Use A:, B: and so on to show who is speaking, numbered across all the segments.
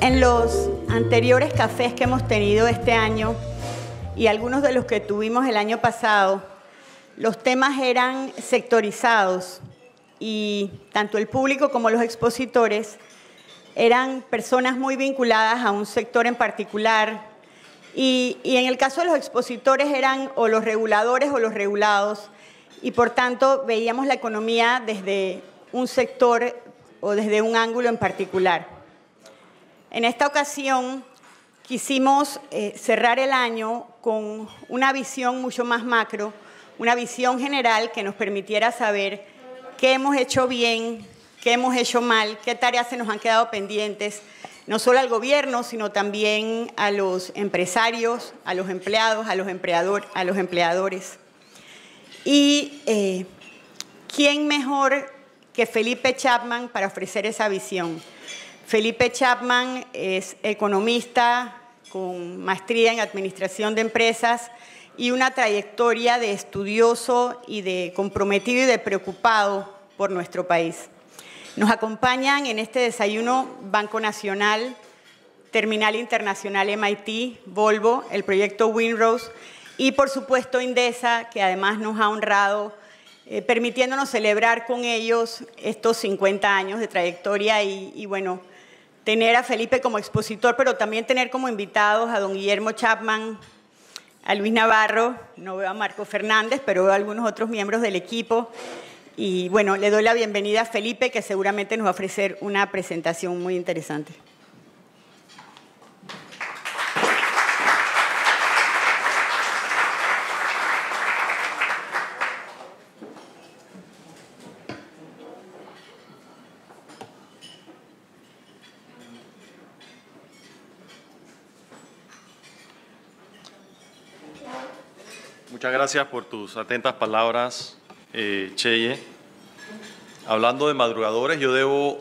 A: En los anteriores cafés que hemos tenido este año y algunos de los que tuvimos el año pasado, los temas eran sectorizados y tanto el público como los expositores eran personas muy vinculadas a un sector en particular y en el caso de los expositores eran o los reguladores o los regulados y por tanto veíamos la economía desde un sector o desde un ángulo en particular. En esta ocasión quisimos cerrar el año con una visión mucho más macro, una visión general que nos permitiera saber qué hemos hecho bien, qué hemos hecho mal, qué tareas se nos han quedado pendientes, no solo al gobierno, sino también a los empresarios, a los empleados, a los empleadores. Y ¿quién mejor que Felipe Chapman para ofrecer esa visión? Felipe Chapman es economista con maestría en administración de empresas y una trayectoria de estudioso y de comprometido y de preocupado por nuestro país. Nos acompañan en este desayuno Banco Nacional, Terminal Internacional MIT, Volvo, el proyecto Windrose y, por supuesto, Indesa, que además nos ha honrado permitiéndonos celebrar con ellos estos 50 años de trayectoria y bueno, tener a Felipe como expositor, pero también tener como invitados a don Guillermo Chapman, a Luis Navarro, no veo a Marco Fernández, pero veo a algunos otros miembros del equipo. Y bueno, le doy la bienvenida a Felipe, que seguramente nos va a ofrecer una presentación muy interesante.
B: Muchas gracias por tus atentas palabras, Cheye. Hablando de madrugadores, yo debo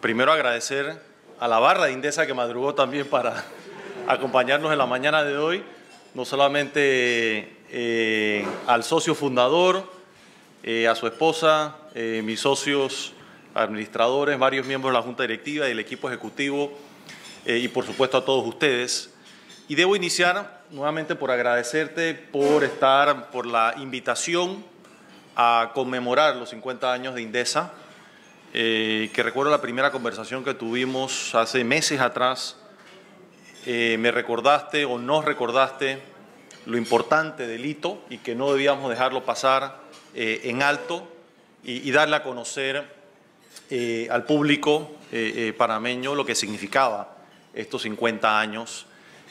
B: primero agradecer a la barra de Indesa que madrugó también para acompañarnos en la mañana de hoy, no solamente al socio fundador, a su esposa, mis socios administradores, varios miembros de la Junta Directiva y del equipo ejecutivo y por supuesto a todos ustedes. Y debo iniciar nuevamente por agradecerte por la invitación a conmemorar los 50 años de Indesa, que recuerdo la primera conversación que tuvimos hace meses atrás. Me recordaste o nos recordaste lo importante del hito y que no debíamos dejarlo pasar en alto y darle a conocer al público panameño lo que significaba estos 50 años.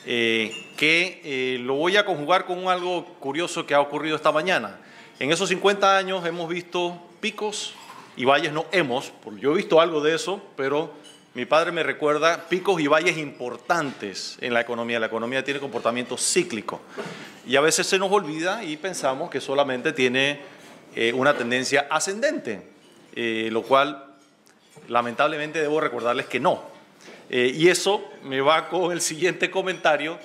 B: Lo voy a conjugar con algo curioso que ha ocurrido esta mañana. En esos 50 años hemos visto picos y valles, yo he visto algo de eso, pero mi padre me recuerda picos y valles importantes en la economía. La economía tiene comportamiento cíclico y a veces se nos olvida y pensamos que solamente tiene una tendencia ascendente, lo cual lamentablemente debo recordarles que no. Y eso me va con el siguiente comentario.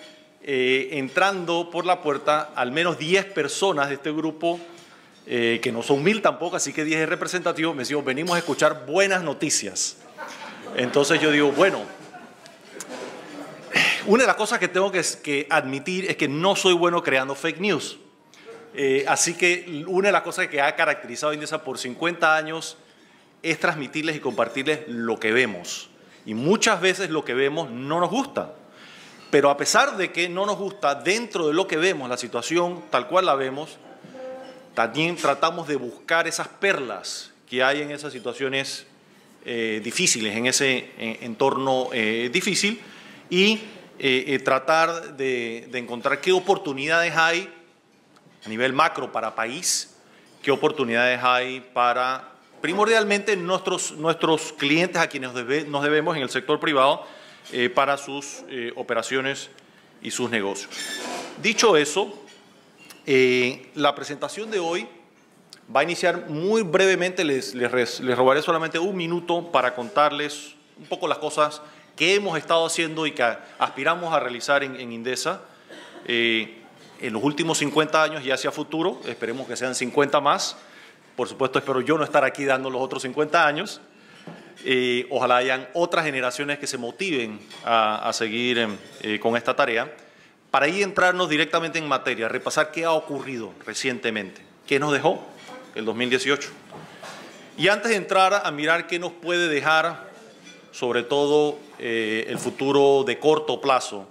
B: Entrando por la puerta, al menos 10 personas de este grupo, que no son 1000 tampoco, así que 10 es representativo, me decían, venimos a escuchar buenas noticias. Entonces yo digo, bueno, una de las cosas que tengo que admitir es que no soy bueno creando fake news. Así que una de las cosas que ha caracterizado a Indesa por 50 años es transmitirles y compartirles lo que vemos. Y muchas veces lo que vemos no nos gusta, pero a pesar de que no nos gusta, dentro de lo que vemos, la situación tal cual la vemos, también tratamos de buscar esas perlas que hay en esas situaciones difíciles, en ese entorno difícil y tratar de encontrar qué oportunidades hay a nivel macro para país, qué oportunidades hay para primordialmente nuestros clientes a quienes nos debemos en el sector privado para sus operaciones y sus negocios. Dicho eso, la presentación de hoy va a iniciar muy brevemente, les robaré solamente un minuto para contarles un poco las cosas que hemos estado haciendo y que aspiramos a realizar en Indesa en los últimos 50 años y hacia futuro, esperemos que sean 50 más. Por supuesto, espero yo no estar aquí dando los otros 50 años. Ojalá hayan otras generaciones que se motiven a seguir con esta tarea. Para ahí entrarnos directamente en materia, repasar qué ha ocurrido recientemente, qué nos dejó el 2018. Y antes de entrar a mirar qué nos puede dejar, sobre todo el futuro de corto plazo,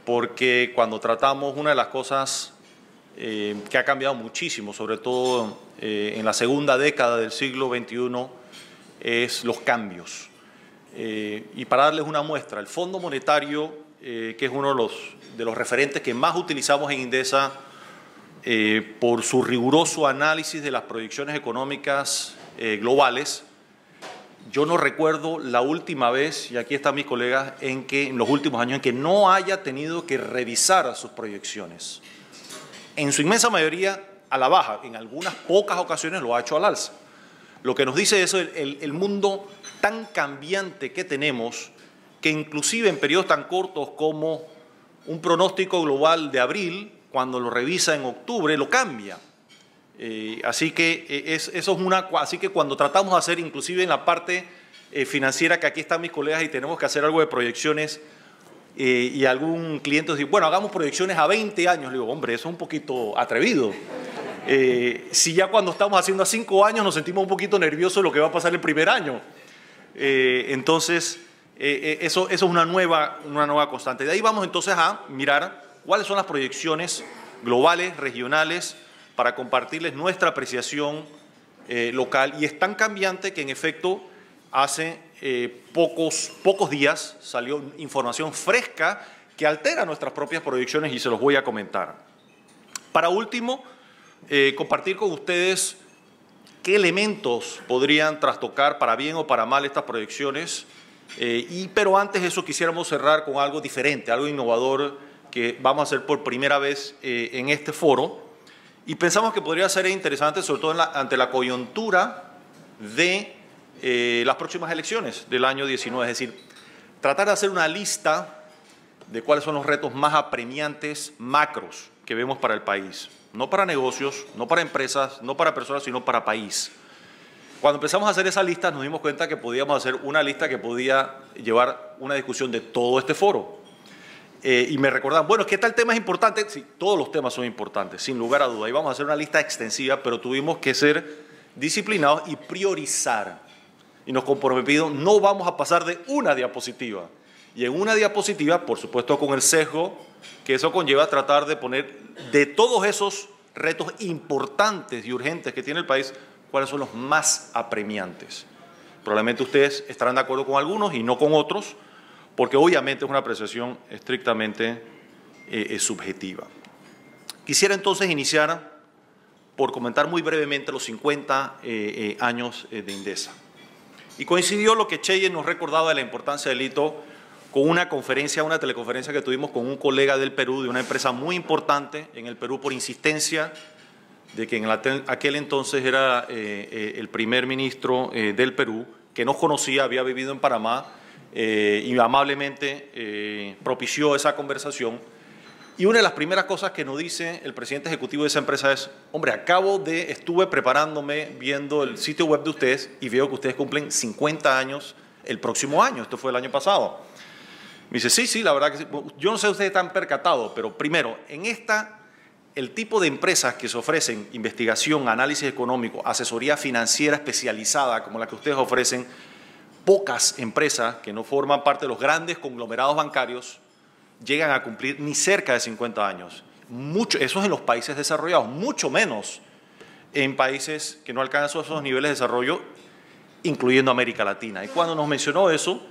B: porque cuando tratamos una de las cosas que ha cambiado muchísimo, sobre todo en la segunda década del siglo XXI, es los cambios. Y para darles una muestra, el Fondo Monetario, que es uno de los referentes que más utilizamos en INDESA, por su riguroso análisis de las proyecciones económicas globales, yo no recuerdo la última vez, y aquí están mis colegas, en los últimos años en que no haya tenido que revisar sus proyecciones. En su inmensa mayoría a la baja, en algunas pocas ocasiones lo ha hecho al alza. Lo que nos dice eso, el mundo tan cambiante que tenemos, que inclusive en periodos tan cortos como un pronóstico global de abril, cuando lo revisa en octubre, lo cambia. Así que así que cuando tratamos de hacer, inclusive en la parte financiera, que aquí están mis colegas y tenemos que hacer algo de proyecciones, y algún cliente dice, bueno, hagamos proyecciones a 20 años. Le digo, hombre, eso es un poquito atrevido. Si ya cuando estamos haciendo a 5 años nos sentimos un poquito nerviosos de lo que va a pasar el primer año. Entonces, eso es una nueva constante. De ahí vamos entonces a mirar cuáles son las proyecciones globales, regionales, para compartirles nuestra apreciación local. Y es tan cambiante que en efecto hace pocos días salió información fresca que altera nuestras propias proyecciones y se los voy a comentar. Para último, compartir con ustedes qué elementos podrían trastocar para bien o para mal estas proyecciones. Pero antes de eso quisiéramos cerrar con algo diferente, algo innovador que vamos a hacer por primera vez en este foro. Y pensamos que podría ser interesante, sobre todo ante la coyuntura de las próximas elecciones del año 19. Es decir, tratar de hacer una lista de cuáles son los retos más apremiantes macros que vemos para el país. No para negocios, no para empresas, no para personas, sino para país. Cuando empezamos a hacer esa lista nos dimos cuenta que podíamos hacer una lista que podía llevar una discusión de todo este foro. Y me recordaban, bueno, ¿qué tal tema es importante? Sí, todos los temas son importantes, sin lugar a duda. Y vamos a hacer una lista extensiva, pero tuvimos que ser disciplinados y priorizar. Y nos comprometimos, no vamos a pasar de una diapositiva. Y en una diapositiva, por supuesto con el sesgo que eso conlleva, tratar de poner de todos esos retos importantes y urgentes que tiene el país, cuáles son los más apremiantes. Probablemente ustedes estarán de acuerdo con algunos y no con otros, porque obviamente es una apreciación estrictamente subjetiva. Quisiera entonces iniciar por comentar muy brevemente los 50 años de INDESA. Y coincidió lo que Cheye nos recordaba de la importancia del hito con una teleconferencia que tuvimos con un colega del Perú, de una empresa muy importante en el Perú por insistencia de que en aquel entonces era el primer ministro del Perú, que nos conocía, había vivido en Panamá, y amablemente propició esa conversación. Y una de las primeras cosas que nos dice el presidente ejecutivo de esa empresa es, hombre, estuve preparándome viendo el sitio web de ustedes y veo que ustedes cumplen 50 años el próximo año. Esto fue el año pasado. Me dice, sí, la verdad que sí. Yo no sé si ustedes están percatados, pero primero, el tipo de empresas que se ofrecen investigación, análisis económico, asesoría financiera especializada como la que ustedes ofrecen, pocas empresas que no forman parte de los grandes conglomerados bancarios llegan a cumplir ni cerca de 50 años. Eso es en los países desarrollados, mucho menos en países que no alcanzan esos niveles de desarrollo, incluyendo América Latina. Y cuando nos mencionó eso,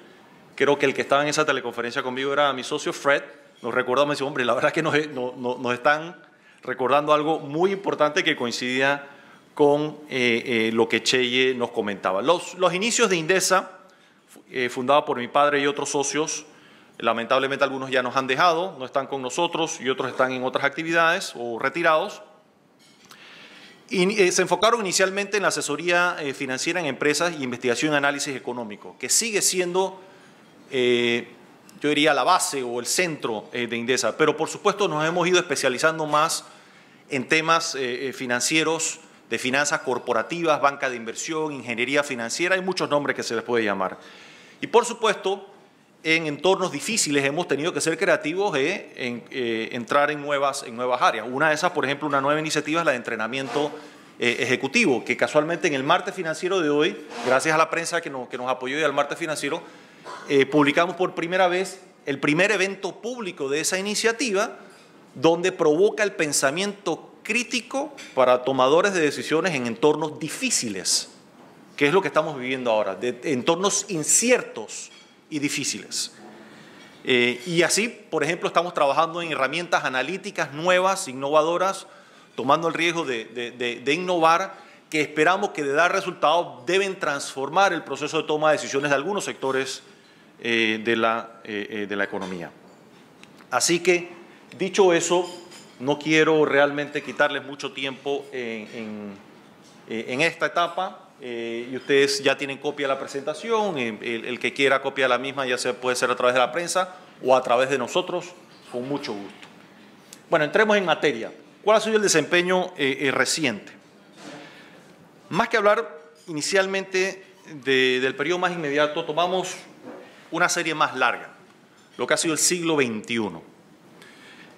B: creo que el que estaba en esa teleconferencia conmigo era mi socio Fred, nos recordó, me dice, hombre, la verdad es que nos están recordando algo muy importante que coincidía con lo que Cheye nos comentaba. Los inicios de INDESA, fundado por mi padre y otros socios, lamentablemente algunos ya nos han dejado, no están con nosotros y otros están en otras actividades o retirados. Y se enfocaron inicialmente en la asesoría financiera en empresas y investigación y análisis económico, que sigue siendo, yo diría, la base o el centro de INDESA. Pero por supuesto nos hemos ido especializando más en temas financieros de finanzas corporativas, banca de inversión, ingeniería financiera, hay muchos nombres que se les puede llamar. Y por supuesto, en entornos difíciles hemos tenido que ser creativos entrar en nuevas áreas. Una de esas, por ejemplo, una nueva iniciativa es la de entrenamiento ejecutivo, que casualmente en el martes financiero de hoy, gracias a la prensa que nos apoyó y al martes financiero, publicamos por primera vez el primer evento público de esa iniciativa, donde provoca el pensamiento crítico para tomadores de decisiones en entornos difíciles, que es lo que estamos viviendo ahora, de entornos inciertos y difíciles. Y así, por ejemplo, estamos trabajando en herramientas analíticas nuevas, innovadoras, tomando el riesgo de innovar, que esperamos que de dar resultados deben transformar el proceso de toma de decisiones de algunos sectores de la economía. Así que, dicho eso, no quiero realmente quitarles mucho tiempo en esta etapa. Y ustedes ya tienen copia de la presentación, el que quiera copia de la misma ya puede ser a través de la prensa o a través de nosotros, con mucho gusto. Bueno, entremos en materia. ¿Cuál ha sido el desempeño reciente? Más que hablar inicialmente del periodo más inmediato, tomamos una serie más larga, lo que ha sido el siglo XXI.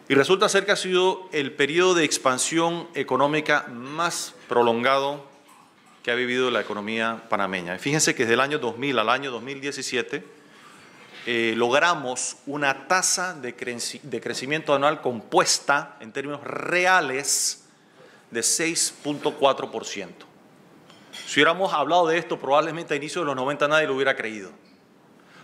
B: Y resulta ser que ha sido el periodo de expansión económica más prolongado que ha vivido la economía panameña. Fíjense que desde el año 2000 al año 2017 logramos una tasa de crecimiento anual compuesta en términos reales de 6.4%. Si hubiéramos hablado de esto probablemente a inicios de los 90 nadie lo hubiera creído.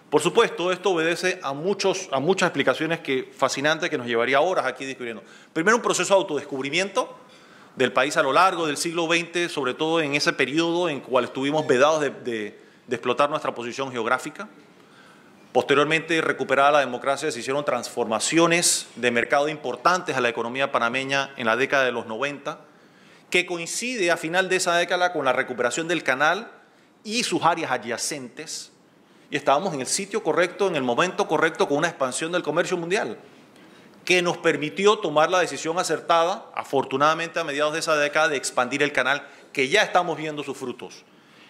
B: Por supuesto, esto obedece a muchas explicaciones fascinantes que nos llevaría horas aquí descubriendo. Primero, un proceso de autodescubrimiento del país a lo largo del siglo XX, sobre todo en ese periodo en el cual estuvimos vedados de explotar nuestra posición geográfica. Posteriormente, recuperada la democracia, se hicieron transformaciones de mercado importantes a la economía panameña en la década de los 90, que coincide a final de esa década con la recuperación del canal y sus áreas adyacentes, y estábamos en el sitio correcto, en el momento correcto, con una expansión del comercio mundial, que nos permitió tomar la decisión acertada, afortunadamente a mediados de esa década, de expandir el canal, que ya estamos viendo sus frutos,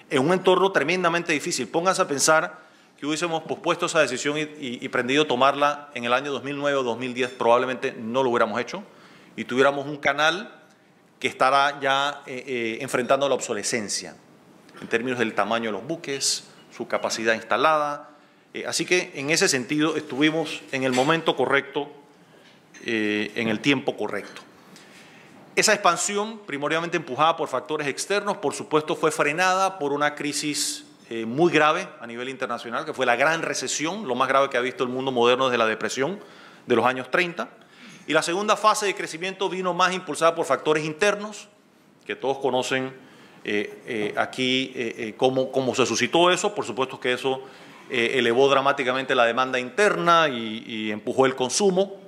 B: en un entorno tremendamente difícil. Pónganse a pensar que hubiésemos pospuesto esa decisión y prendido tomarla en el año 2009 o 2010, probablemente no lo hubiéramos hecho, y tuviéramos un canal que estará ya enfrentando la obsolescencia, en términos del tamaño de los buques, su capacidad instalada. Así que en ese sentido estuvimos en el momento correcto, en el tiempo correcto. Esa expansión, primordialmente empujada por factores externos, por supuesto fue frenada por una crisis muy grave a nivel internacional, que fue la gran recesión, lo más grave que ha visto el mundo moderno desde la depresión de los años 30. Y la segunda fase de crecimiento vino más impulsada por factores internos, que todos conocen aquí cómo se suscitó eso. Por supuesto que eso elevó dramáticamente la demanda interna y empujó el consumo.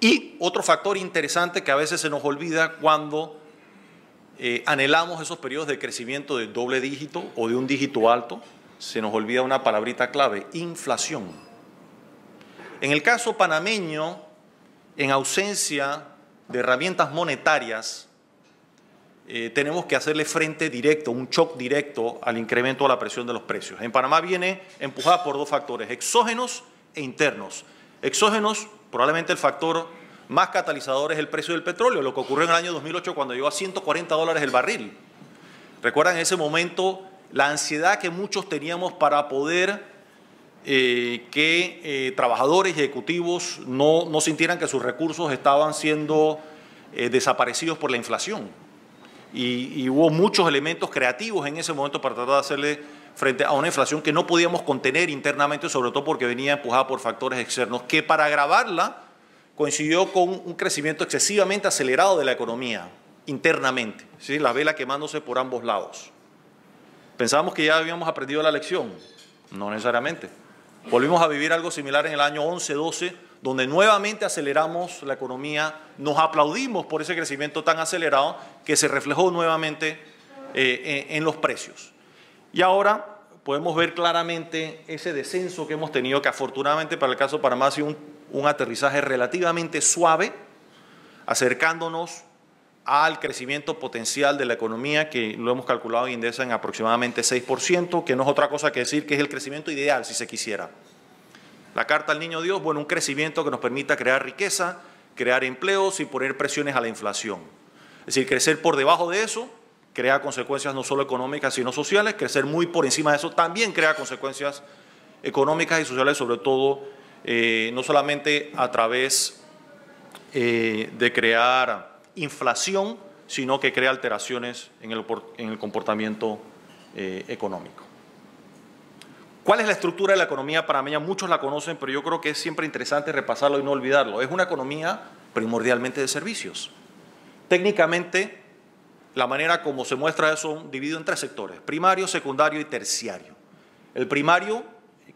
B: Y otro factor interesante que a veces se nos olvida cuando anhelamos esos periodos de crecimiento de doble dígito o de un dígito alto, se nos olvida una palabrita clave: inflación. En el caso panameño, en ausencia de herramientas monetarias, tenemos que hacerle frente directo, un shock directo al incremento de la presión de los precios. En Panamá viene empujada por dos factores, exógenos e internos. Exógenos, probablemente el factor más catalizador es el precio del petróleo, lo que ocurrió en el año 2008 cuando llegó a $140 el barril. Recuerdan en ese momento la ansiedad que muchos teníamos para poder que trabajadores y ejecutivos no sintieran que sus recursos estaban siendo desaparecidos por la inflación. Y hubo muchos elementos creativos en ese momento para tratar de hacerle frente a una inflación que no podíamos contener internamente, sobre todo porque venía empujada por factores externos, que para agravarla coincidió con un crecimiento excesivamente acelerado de la economía internamente, ¿sí? La vela quemándose por ambos lados. Pensábamos que ya habíamos aprendido la lección, no necesariamente. Volvimos a vivir algo similar en el año 11-12, donde nuevamente aceleramos la economía, nos aplaudimos por ese crecimiento tan acelerado que se reflejó nuevamente en los precios. Y ahora podemos ver claramente ese descenso que hemos tenido, que afortunadamente para el caso de Panamá ha sido un aterrizaje relativamente suave, acercándonos al crecimiento potencial de la economía, que lo hemos calculado en Indesa en aproximadamente 6%, que no es otra cosa que decir que es el crecimiento ideal, si se quisiera. La carta al niño Dios, bueno, un crecimiento que nos permita crear riqueza, crear empleos y poner presiones a la inflación. Es decir, crecer por debajo de eso crea consecuencias no solo económicas, sino sociales. Crecer muy por encima de eso también crea consecuencias económicas y sociales, sobre todo, no solamente a través de crear inflación, sino que crea alteraciones en el comportamiento económico. ¿Cuál es la estructura de la economía panameña? Muchos la conocen, pero yo creo que es siempre interesante repasarlo y no olvidarlo. Es una economía primordialmente de servicios. Técnicamente, la manera como se muestra eso dividido en 3 sectores: primario, secundario y terciario. El primario,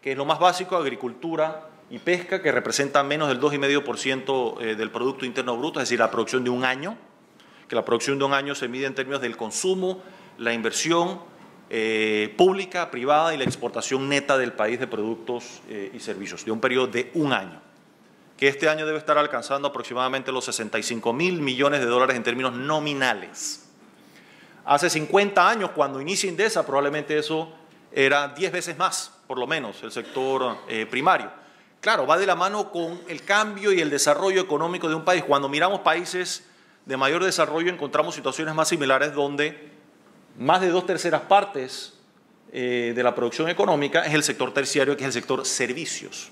B: que es lo más básico, agricultura y pesca, que representa menos del 2,5% del Producto Interno Bruto, es decir, la producción de un año, que la producción de un año se mide en términos del consumo, la inversión pública, privada y la exportación neta del país de productos y servicios, de un periodo de un año, que este año debe estar alcanzando aproximadamente los 65.000 millones de dólares en términos nominales. Hace 50 años, cuando inicia Indesa, probablemente eso era 10 veces más, por lo menos, el sector primario. Claro, va de la mano con el cambio y el desarrollo económico de un país. Cuando miramos países de mayor desarrollo, encontramos situaciones más similares donde más de 2/3 partes de la producción económica es el sector terciario, que es el sector servicios.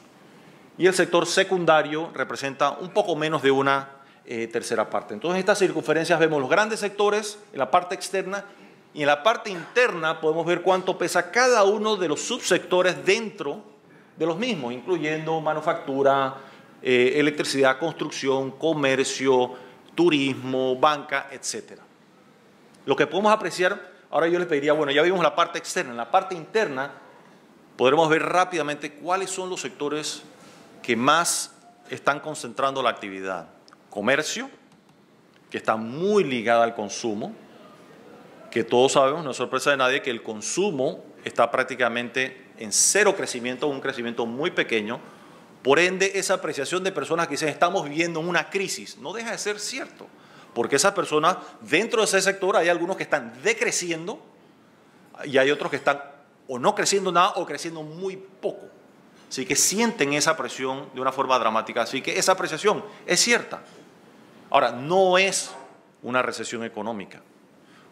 B: Y el sector secundario representa un poco menos de una tercera parte. Entonces, en estas circunferencias vemos los grandes sectores en la parte externa y en la parte interna podemos ver cuánto pesa cada uno de los subsectores dentro de los mismos, incluyendo manufactura, electricidad, construcción, comercio, turismo, banca, etc. Lo que podemos apreciar, ahora yo les pediría, bueno, ya vimos la parte externa, en la parte interna podremos ver rápidamente cuáles son los sectores que más están concentrando la actividad. Comercio, que está muy ligada al consumo, que todos sabemos, no es sorpresa de nadie, que el consumo está prácticamente en cero crecimiento, un crecimiento muy pequeño. Por ende, esa apreciación de personas que dicen estamos viviendo una crisis no deja de ser cierto, porque esas personas, dentro de ese sector hay algunos que están decreciendo y hay otros que están o no creciendo nada o creciendo muy poco. Así que sienten esa presión de una forma dramática. Así que esa apreciación es cierta. Ahora, no es una recesión económica.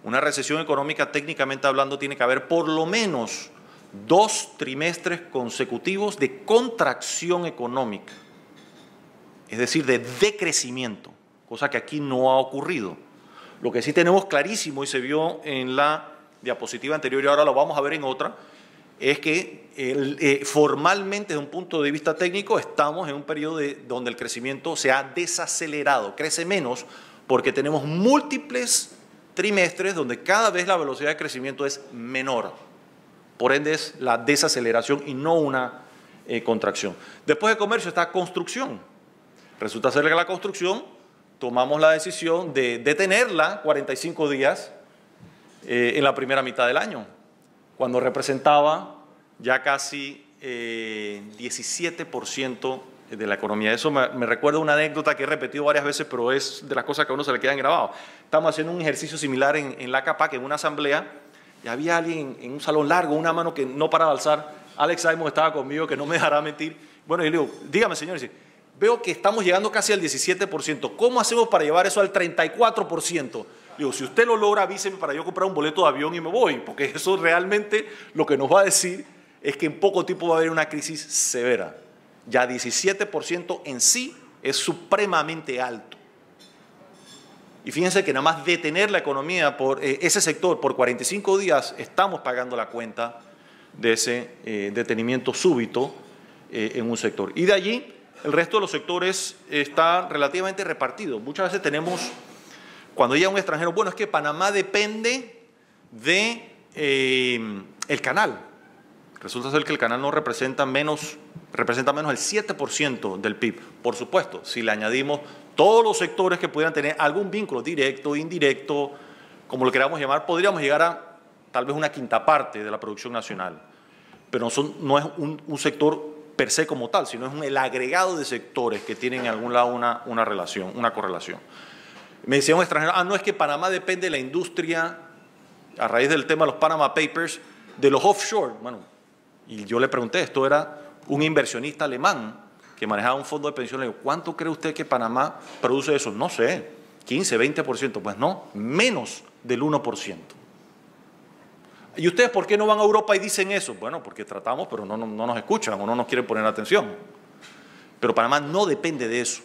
B: Una recesión económica, técnicamente hablando, tiene que haber por lo menos 2 trimestres consecutivos de contracción económica, es decir, de decrecimiento, cosa que aquí no ha ocurrido. Lo que sí tenemos clarísimo y se vio en la diapositiva anterior y ahora lo vamos a ver en otra, es que formalmente, desde un punto de vista técnico, estamos en un periodo donde el crecimiento se ha desacelerado, crece menos porque tenemos múltiples trimestres donde cada vez la velocidad de crecimiento es menor. Por ende es la desaceleración y no una contracción. Después de comercio está construcción. Resulta ser que la construcción tomamos la decisión de detenerla 45 días en la primera mitad del año, cuando representaba ya casi 17% de la economía. Eso me recuerda una anécdota que he repetido varias veces, pero es de las cosas que a uno se le quedan grabadas. Estamos haciendo un ejercicio similar en la CAPAC, en una asamblea, y había alguien en un salón largo, una mano que no paraba de alzar. Alex Simon estaba conmigo, que no me dejará mentir. Bueno, yo le digo, dígame, señor, dice, veo que estamos llegando casi al 17%. ¿Cómo hacemos para llevar eso al 34%? Digo, si usted lo logra, avíseme para yo comprar un boleto de avión y me voy, porque eso realmente lo que nos va a decir es que en poco tiempo va a haber una crisis severa. Ya 17% en sí es supremamente alto. Y fíjense que nada más detener la economía por ese sector por 45 días, estamos pagando la cuenta de ese detenimiento súbito en un sector. Y de allí, el resto de los sectores está relativamente repartido. Muchas veces tenemos, cuando llega un extranjero, bueno, es que Panamá depende de el canal. Resulta ser que el canal no representa menos el 7% del PIB. Por supuesto, si le añadimos todos los sectores que pudieran tener algún vínculo directo, indirecto, como lo queramos llamar, podríamos llegar a tal vez una quinta parte de la producción nacional. Pero no es un sector per se como tal, sino es el agregado de sectores que tienen en algún lado una relación, una correlación. Me decía un extranjero, no, es que Panamá depende de la industria, a raíz del tema de los Panama Papers, de los offshore. Bueno, y yo le pregunté, esto era un inversionista alemán que manejaba un fondo de pensiones. Le digo, ¿cuánto cree usted que Panamá produce eso? No sé, 15, 20%. Pues no, menos del 1%. ¿Y ustedes por qué no van a Europa y dicen eso? Bueno, porque tratamos, pero no nos escuchan o no nos quieren poner atención. Pero Panamá no depende de eso.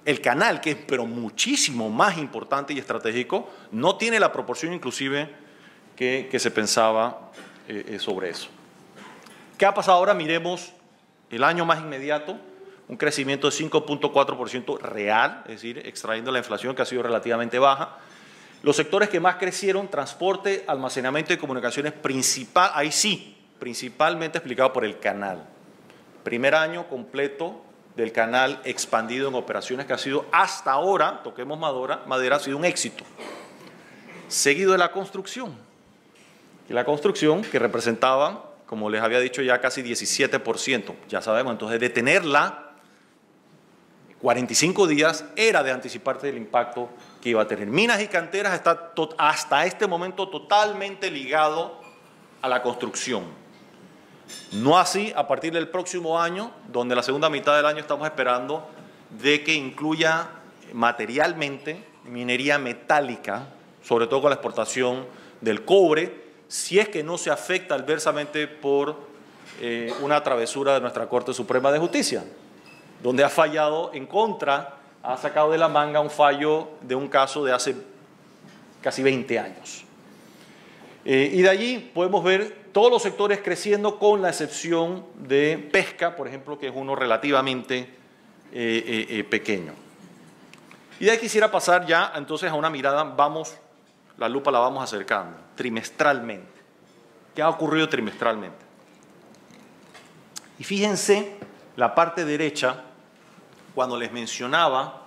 B: El canal, que es pero muchísimo más importante y estratégico, no tiene la proporción inclusive que se pensaba sobre eso. ¿Qué ha pasado ahora? Miremos el año más inmediato, un crecimiento de 5.4% real, es decir, extrayendo la inflación que ha sido relativamente baja. Los sectores que más crecieron, transporte, almacenamiento y comunicaciones, ahí sí, principalmente explicado por el canal. Primer año completo del canal expandido en operaciones que ha sido hasta ahora, toquemos madera, ha sido un éxito. Seguido de la construcción. Y la construcción que representaba, como les había dicho, ya casi 17%. Ya sabemos, entonces detenerla 45 días era de anticiparte del impacto que iba a tener. Minas y canteras está hasta este momento totalmente ligado a la construcción. No así a partir del próximo año, donde la segunda mitad del año estamos esperando de que incluya materialmente minería metálica, sobre todo con la exportación del cobre, si es que no se afecta adversamente por una travesura de nuestra Corte Suprema de Justicia, donde ha fallado en contra, ha sacado de la manga un fallo de un caso de hace casi 20 años. Y de allí podemos ver todos los sectores creciendo con la excepción de pesca, por ejemplo, que es uno relativamente pequeño. Y de ahí quisiera pasar ya entonces a una mirada, la lupa la vamos acercando, trimestralmente. ¿Qué ha ocurrido trimestralmente? Y fíjense la parte derecha, cuando les mencionaba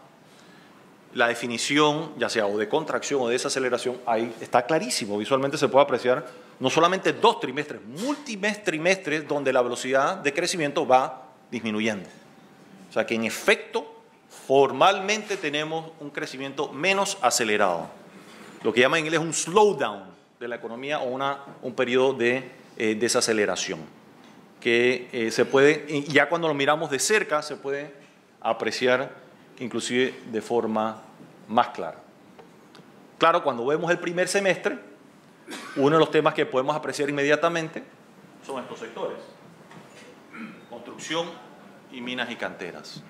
B: la definición, ya sea o de contracción o de desaceleración, ahí está clarísimo, visualmente se puede apreciar no solamente 2 trimestres, múltiples trimestres donde la velocidad de crecimiento va disminuyendo. O sea que en efecto, formalmente tenemos un crecimiento menos acelerado, lo que llama en inglés un slowdown de la economía o un periodo de desaceleración, que se puede, ya cuando lo miramos de cerca, se puede apreciar inclusive de forma más clara. Claro, cuando vemos el primer semestre, uno de los temas que podemos apreciar inmediatamente son estos sectores: construcción y minas y canteras,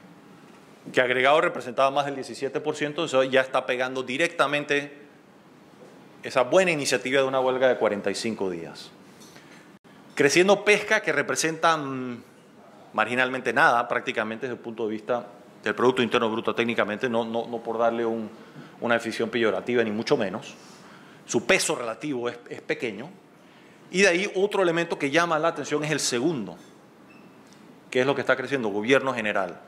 B: que agregado representaba más del 17%, eso ya está pegando directamente esa buena iniciativa de una huelga de 45 días. Creciendo pesca, que representa marginalmente nada, prácticamente desde el punto de vista del Producto Interno Bruto técnicamente, no por darle una definición peyorativa, ni mucho menos. Su peso relativo es pequeño. Y de ahí otro elemento que llama la atención es el segundo, que es lo que está creciendo, gobierno general.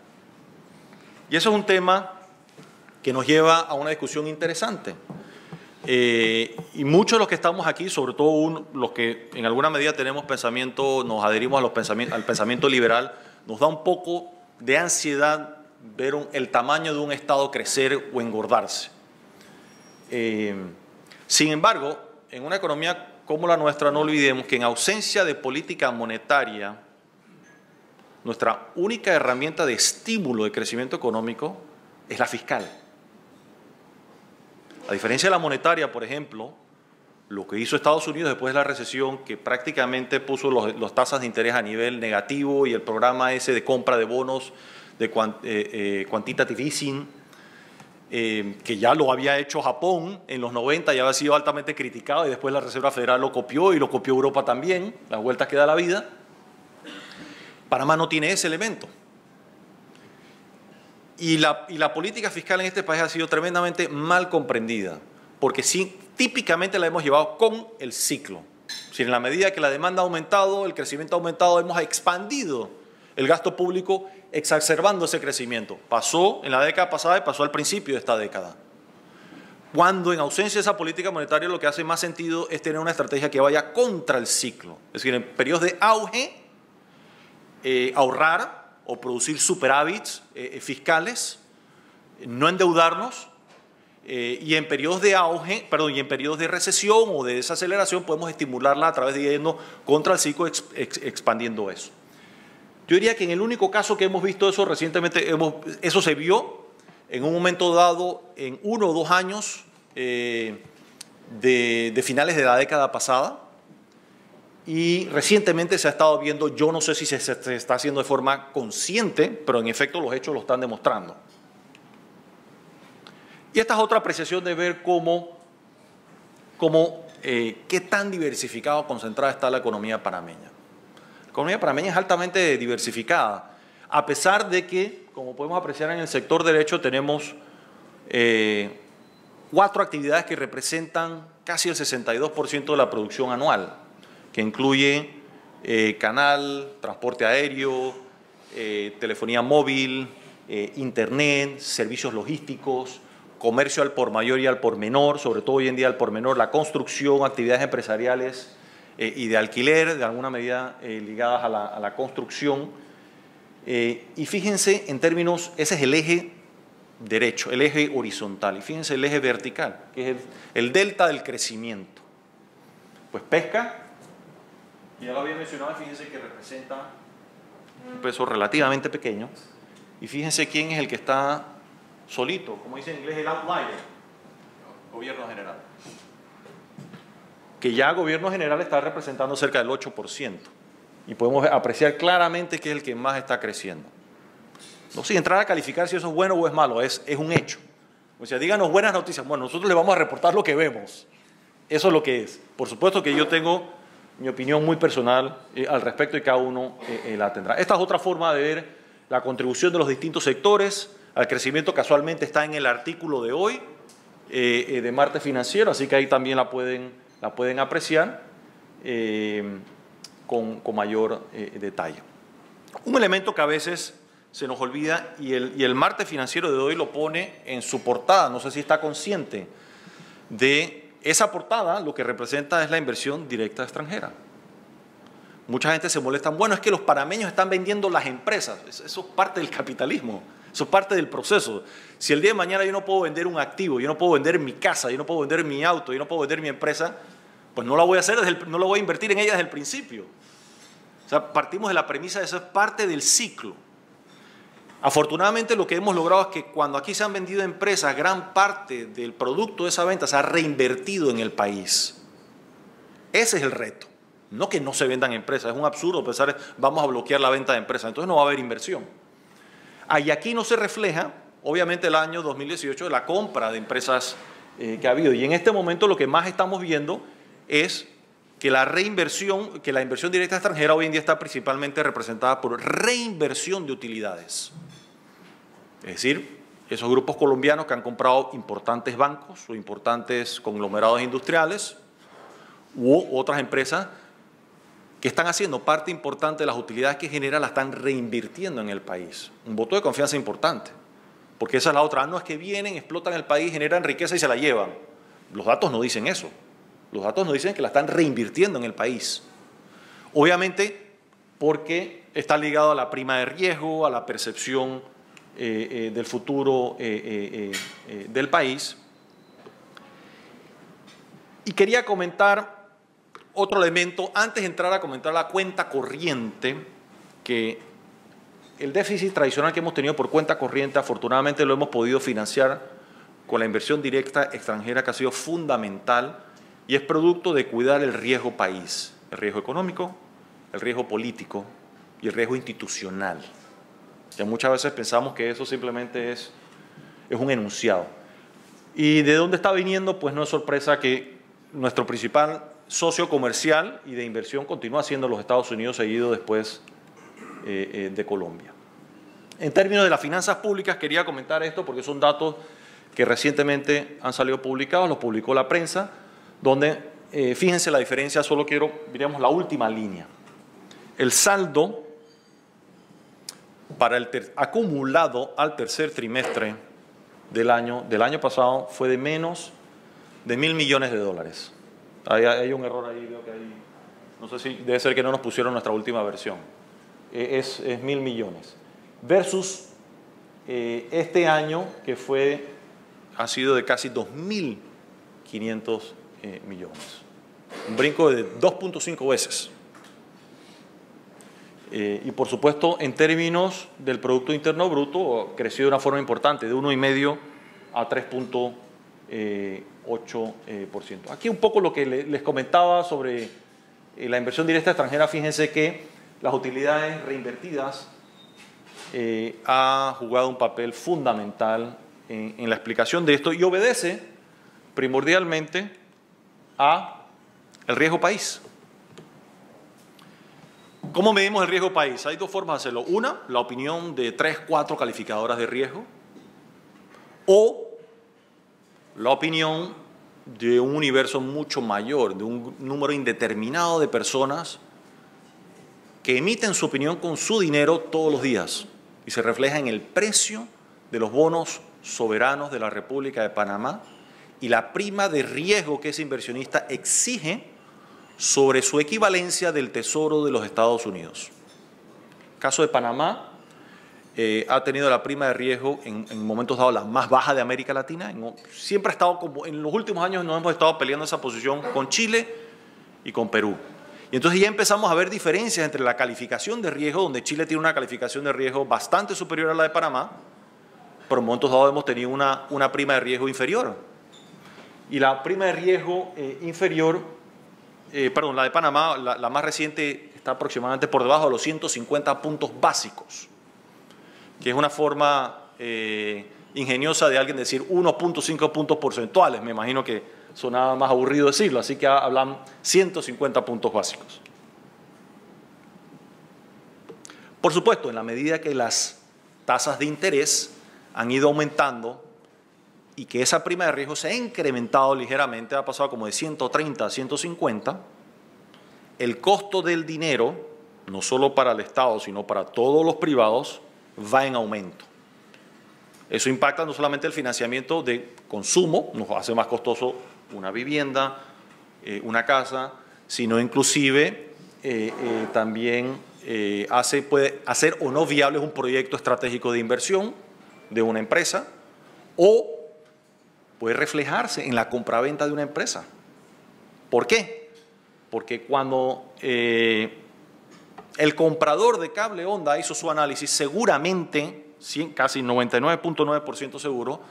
B: Y eso es un tema que nos lleva a una discusión interesante. Y muchos de los que estamos aquí, sobre todo los que en alguna medida tenemos pensamiento, nos adherimos al pensamiento liberal, nos da un poco de ansiedad ver el tamaño de un Estado crecer o engordarse. Sin embargo, en una economía como la nuestra, no olvidemos que en ausencia de política monetaria, nuestra única herramienta de estímulo de crecimiento económico es la fiscal. A diferencia de la monetaria, por ejemplo, lo que hizo Estados Unidos después de la recesión, que prácticamente puso las tasas de interés a nivel negativo, y el programa ese de compra de bonos de quantitative easing, que ya lo había hecho Japón en los 90, ya había sido altamente criticado, y después la Reserva Federal lo copió y lo copió Europa también, las vueltas que da la vida. Panamá no tiene ese elemento. Y la política fiscal en este país ha sido tremendamente mal comprendida, porque sí, típicamente la hemos llevado con el ciclo. Si en la medida que la demanda ha aumentado, el crecimiento ha aumentado, hemos expandido el gasto público exacerbando ese crecimiento. Pasó en la década pasada y pasó al principio de esta década. Cuando en ausencia de esa política monetaria, lo que hace más sentido es tener una estrategia que vaya contra el ciclo. Es decir, en periodos de auge, ahorrar o producir superávits fiscales, no endeudarnos y en periodos de auge, perdón, y en periodos de recesión o de desaceleración podemos estimularla a través de yendo contra el ciclo, expandiendo eso. Yo diría que en el único caso que hemos visto eso recientemente, eso se vio en un momento dado en 1 o 2 años de finales de la década pasada, y recientemente se ha estado viendo, yo no sé si se está haciendo de forma consciente, pero en efecto los hechos lo están demostrando. Y esta es otra apreciación de ver qué tan diversificado o concentrada está la economía panameña. La economía panameña es altamente diversificada, a pesar de que, como podemos apreciar en el sector derecho, tenemos 4 actividades que representan casi el 62% de la producción anual, que incluye canal, transporte aéreo, telefonía móvil, internet, servicios logísticos, comercio al por mayor y al por menor, sobre todo hoy en día al por menor, la construcción, actividades empresariales y de alquiler, de alguna medida ligadas a la construcción. Y fíjense en términos, ese es el eje derecho, el eje horizontal, y fíjense el eje vertical, que es el delta del crecimiento. Pues pesca, ya lo había mencionado, fíjense que representa un peso relativamente pequeño, y fíjense quién es el que está solito, como dice en inglés, el outlier, gobierno general. Que ya gobierno general está representando cerca del 8%, y podemos apreciar claramente que es el que más está creciendo. No sin entrar a calificar si eso es bueno o es malo, es un hecho. O sea, díganos buenas noticias. Bueno, nosotros le vamos a reportar lo que vemos. Eso es lo que es. Por supuesto que yo tengo mi opinión muy personal al respecto y cada uno la tendrá. Esta es otra forma de ver la contribución de los distintos sectores al crecimiento. Casualmente está en el artículo de hoy de Martes Financiero, así que ahí también la pueden apreciar con mayor detalle. Un elemento que a veces se nos olvida, y el Martes Financiero de hoy lo pone en su portada, no sé si está consciente de esa portada, lo que representa es la inversión directa extranjera. Mucha gente se molesta, bueno, es que los panameños están vendiendo las empresas, eso es parte del capitalismo, eso es parte del proceso. Si el día de mañana yo no puedo vender un activo, yo no puedo vender mi casa, yo no puedo vender mi auto, yo no puedo vender mi empresa, pues no la voy a hacer, no la voy a invertir en ella desde el principio. O sea, partimos de la premisa de eso es parte del ciclo. Afortunadamente lo que hemos logrado es que cuando aquí se han vendido empresas, gran parte del producto de esa venta se ha reinvertido en el país. Ese es el reto. No que no se vendan empresas, es un absurdo pensar vamos a bloquear la venta de empresas, entonces no va a haber inversión. Y aquí no se refleja, obviamente, el año 2018 de la compra de empresas que ha habido. Y en este momento lo que más estamos viendo es que la inversión directa extranjera hoy en día está principalmente representada por reinversión de utilidades. Es decir, esos grupos colombianos que han comprado importantes bancos o importantes conglomerados industriales u otras empresas que están haciendo parte importante de las utilidades que generan, la están reinvirtiendo en el país. Un voto de confianza importante, porque esa es la otra. No es que vienen, explotan el país, generan riqueza y se la llevan. Los datos no dicen eso. Los datos nos dicen que la están reinvirtiendo en el país. Obviamente porque está ligado a la prima de riesgo, a la percepción del futuro del país. Y quería comentar otro elemento, antes de entrar a comentar la cuenta corriente, que el déficit tradicional que hemos tenido por cuenta corriente, afortunadamente lo hemos podido financiar con la inversión directa extranjera, que ha sido fundamental, y es producto de cuidar el riesgo país, el riesgo económico, el riesgo político y el riesgo institucional. Que muchas veces pensamos que eso simplemente es un enunciado. ¿Y de dónde está viniendo? Pues no es sorpresa que nuestro principal socio comercial y de inversión continúa siendo los Estados Unidos, seguido después de Colombia. En términos de las finanzas públicas, quería comentar esto porque son datos que recientemente han salido publicados, los publicó la prensa, donde, fíjense la diferencia, solo miremos la última línea. El saldo para el acumulado al tercer trimestre del año pasado fue de menos de $1.000 millones. Hay un error ahí, veo que hay, no sé si debe ser que no nos pusieron nuestra última versión. Es 1.000 millones. Versus este año, que fue ha sido de casi 2.500 millones. Un brinco de 2.5 veces. Y por supuesto, en términos del Producto Interno Bruto, creció de una forma importante, de 1,5 a 3.8%. Aquí un poco lo que les comentaba sobre la inversión directa extranjera. Fíjense que las utilidades reinvertidas ha jugado un papel fundamental en la explicación de esto y obedece primordialmente a el riesgo país. ¿Cómo medimos el riesgo país? Hay dos formas de hacerlo. Una, la opinión de 3, 4 calificadoras de riesgo, o la opinión de un universo mucho mayor, de un número indeterminado de personas que emiten su opinión con su dinero todos los días y se refleja en el precio de los bonos soberanos de la República de Panamá y la prima de riesgo que ese inversionista exige sobre su equivalencia del Tesoro de los Estados Unidos. El caso de Panamá ha tenido la prima de riesgo en momentos dados la más baja de América Latina. Siempre ha estado, como en los últimos años nos hemos estado peleando esa posición con Chile y con Perú. Y entonces ya empezamos a ver diferencias entre la calificación de riesgo, donde Chile tiene una calificación de riesgo bastante superior a la de Panamá, pero en momentos dados hemos tenido una prima de riesgo inferior. Y la prima de riesgo la de Panamá, la más reciente, está aproximadamente por debajo de los 150 puntos básicos, que es una forma ingeniosa de alguien decir 1.5 puntos porcentuales. Me imagino que sonaba más aburrido decirlo, así que hablan 150 puntos básicos. Por supuesto, en la medida que las tasas de interés han ido aumentando y que esa prima de riesgo se ha incrementado ligeramente, ha pasado como de 130 a 150, el costo del dinero, no solo para el Estado, sino para todos los privados, va en aumento. Eso impacta no solamente el financiamiento de consumo, nos hace más costoso una vivienda, una casa, sino inclusive también puede hacer o no viable un proyecto estratégico de inversión de una empresa, o puede reflejarse en la compraventa de una empresa. ¿Por qué? Porque cuando el comprador de cable onda hizo su análisis, seguramente, casi 99.9% seguro,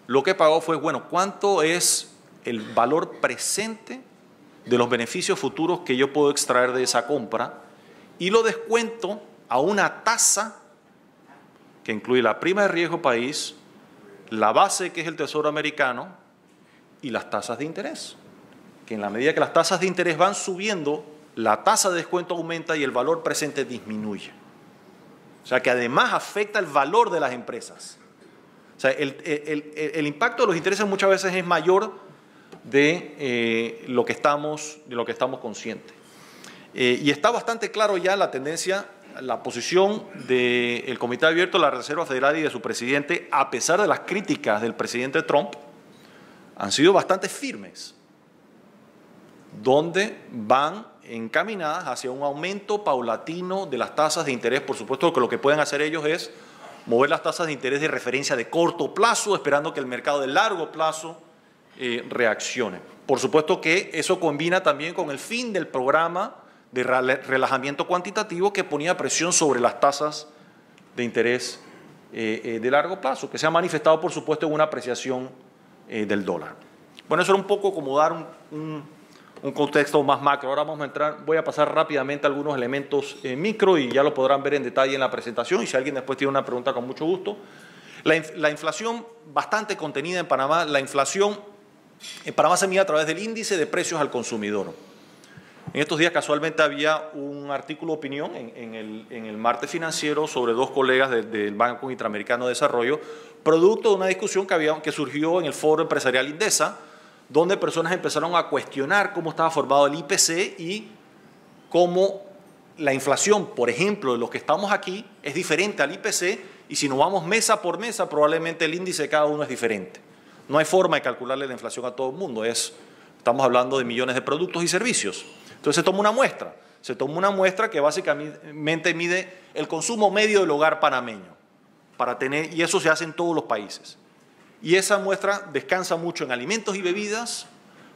B: lo que pagó fue, bueno, ¿cuánto es el valor presente de los beneficios futuros que yo puedo extraer de esa compra? Y lo descuento a una tasa que incluye la prima de riesgo país, la base que es el Tesoro americano y las tasas de interés. Que en la medida que las tasas de interés van subiendo, la tasa de descuento aumenta y el valor presente disminuye. O sea que además afecta el valor de las empresas. O sea, el impacto de los intereses muchas veces es mayor de lo que estamos conscientes. Y está bastante claro ya la tendencia, la posición del Comité Abierto de la Reserva Federal y de su presidente, a pesar de las críticas del presidente Trump, han sido bastante firmes, donde van encaminadas hacia un aumento paulatino de las tasas de interés. Por supuesto que lo que pueden hacer ellos es mover las tasas de interés de referencia de corto plazo, esperando que el mercado de largo plazo reaccione. Por supuesto que eso combina también con el fin del programa de relajamiento cuantitativo que ponía presión sobre las tasas de interés de largo plazo, que se ha manifestado, por supuesto, en una apreciación del dólar. Bueno, eso era un poco como dar un contexto más macro. Ahora voy a pasar rápidamente a algunos elementos micro y ya lo podrán ver en detalle en la presentación, y si alguien después tiene una pregunta, con mucho gusto. La inflación bastante contenida en Panamá. La inflación en Panamá se mide a través del índice de precios al consumidor. En estos días casualmente había un artículo de opinión en el Martes Financiero sobre dos colegas del Banco Interamericano de Desarrollo, producto de una discusión que surgió en el Foro Empresarial Indesa, donde personas empezaron a cuestionar cómo estaba formado el IPC y cómo la inflación, por ejemplo, de los que estamos aquí, es diferente al IPC, y si nos vamos mesa por mesa, probablemente el índice de cada uno es diferente. No hay forma de calcularle la inflación a todo el mundo, estamos hablando de millones de productos y servicios. Entonces se toma una muestra que básicamente mide el consumo medio del hogar panameño, y eso se hace en todos los países. Y esa muestra descansa mucho en alimentos y bebidas,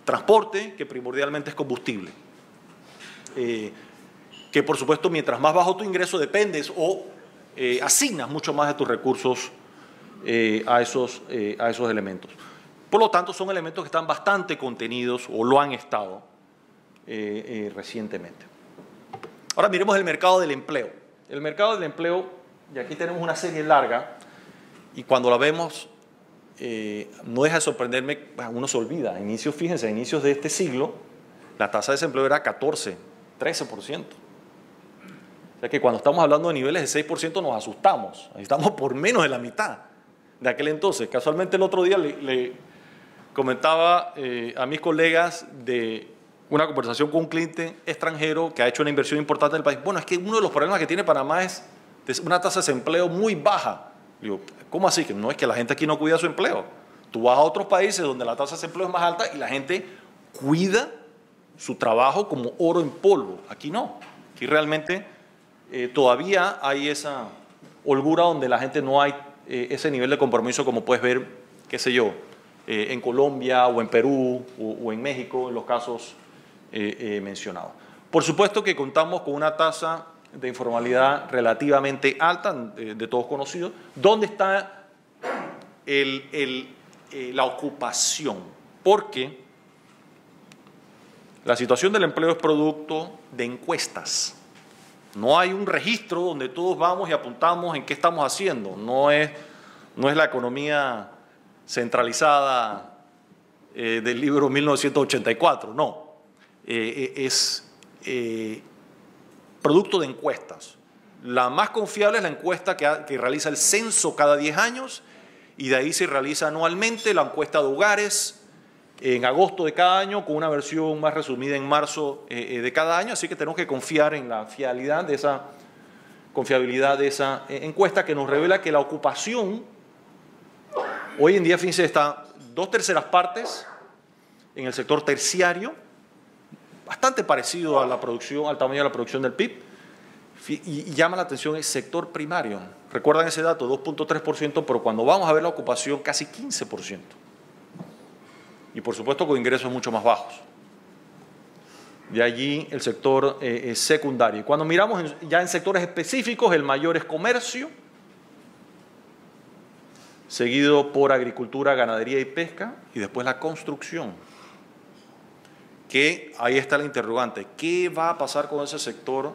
B: transporte, que primordialmente es combustible. Que por supuesto, mientras más bajo tu ingreso, dependes o asignas mucho más de tus recursos a esos elementos. Por lo tanto, son elementos que están bastante contenidos o lo han estado recientemente. Ahora miremos el mercado del empleo. El mercado del empleo, y aquí tenemos una serie larga, y cuando la vemos, no deja de sorprenderme, uno se olvida. Fíjense, a inicios de este siglo, la tasa de desempleo era 14, 13%. O sea que cuando estamos hablando de niveles de 6% nos asustamos. Ahí estamos por menos de la mitad de aquel entonces. Casualmente el otro día le comentaba a mis colegas de una conversación con un cliente extranjero que ha hecho una inversión importante en el país. Bueno, es que uno de los problemas que tiene Panamá es una tasa de desempleo muy baja. Digo, ¿cómo así? Que no es que la gente aquí no cuida su empleo. Tú vas a otros países donde la tasa de desempleo es más alta y la gente cuida su trabajo como oro en polvo. Aquí no. Aquí realmente todavía hay esa holgura donde la gente no hay ese nivel de compromiso como puedes ver, qué sé yo, en Colombia o en Perú o en México, en los casos mencionados. Por supuesto que contamos con una tasa de informalidad relativamente alta, de todos conocidos. ¿Dónde está la ocupación? Porque la situación del empleo es producto de encuestas. No hay un registro donde todos vamos y apuntamos en qué estamos haciendo. No es la economía centralizada del libro 1984, no. Es producto de encuestas. La más confiable es la encuesta que realiza el censo cada 10 años y de ahí se realiza anualmente la encuesta de hogares en agosto de cada año con una versión más resumida en marzo de cada año, así que tenemos que confiar en la confiabilidad de esa encuesta que nos revela que la ocupación hoy en día, fíjense, está 2/3 partes en el sector terciario, bastante parecido a la producción, al tamaño de la producción del PIB, y llama la atención el sector primario. Recuerdan ese dato, 2.3%, pero cuando vamos a ver la ocupación, casi 15%. Y por supuesto con ingresos mucho más bajos. De allí el sector secundario. Y cuando miramos ya en sectores específicos, el mayor es comercio, seguido por agricultura, ganadería y pesca, y después la construcción. Que ahí está la interrogante. ¿Qué va a pasar con ese sector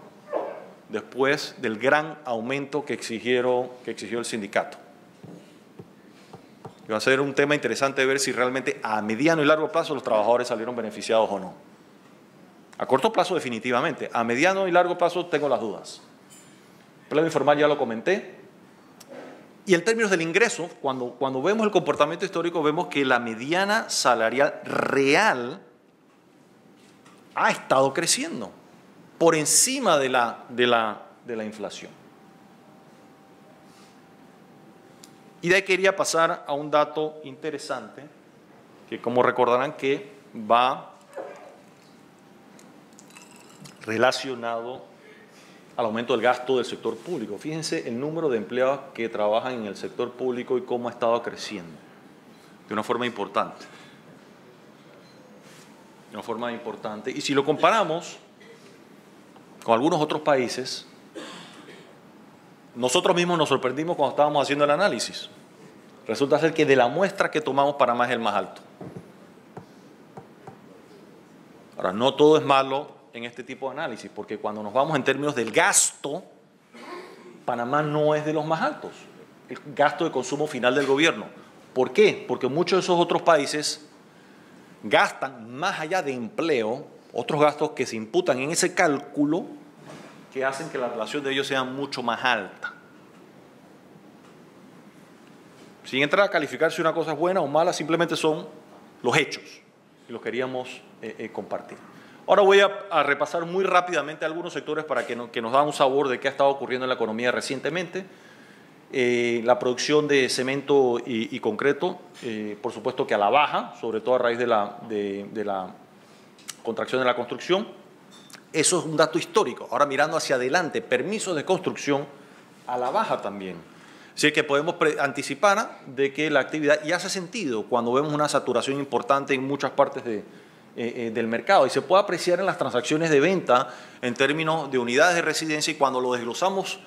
B: después del gran aumento que exigió el sindicato? Va a ser un tema interesante ver si realmente a mediano y largo plazo los trabajadores salieron beneficiados o no. A corto plazo definitivamente, a mediano y largo plazo tengo las dudas. El empleo informal ya lo comenté. Y en términos del ingreso, cuando vemos el comportamiento histórico, vemos que la mediana salarial real ha estado creciendo por encima de la inflación. Y de ahí quería pasar a un dato interesante, que como recordarán que va relacionado al aumento del gasto del sector público. Fíjense el número de empleados que trabajan en el sector público y cómo ha estado creciendo de una forma importante. De una forma importante. Y si lo comparamos con algunos otros países, nosotros mismos nos sorprendimos cuando estábamos haciendo el análisis. Resulta ser que de la muestra que tomamos, Panamá es el más alto. Ahora, no todo es malo en este tipo de análisis, porque cuando nos vamos en términos del gasto, Panamá no es de los más altos, el gasto de consumo final del gobierno. ¿Por qué? Porque muchos de esos otros países gastan más allá de empleo, otros gastos que se imputan en ese cálculo que hacen que la relación de ellos sea mucho más alta. Sin entrar a calificar si una cosa es buena o mala, simplemente son los hechos y los queríamos compartir. Ahora voy a repasar muy rápidamente algunos sectores para que nos dan un sabor de qué ha estado ocurriendo en la economía recientemente. La producción de cemento y concreto, por supuesto que a la baja, sobre todo a raíz de la contracción de la construcción. Eso es un dato histórico. Ahora mirando hacia adelante, permisos de construcción a la baja también. Así que podemos anticipar de que la actividad ya hace sentido cuando vemos una saturación importante en muchas partes del mercado y se puede apreciar en las transacciones de venta en términos de unidades de residencia y cuando lo desglosamos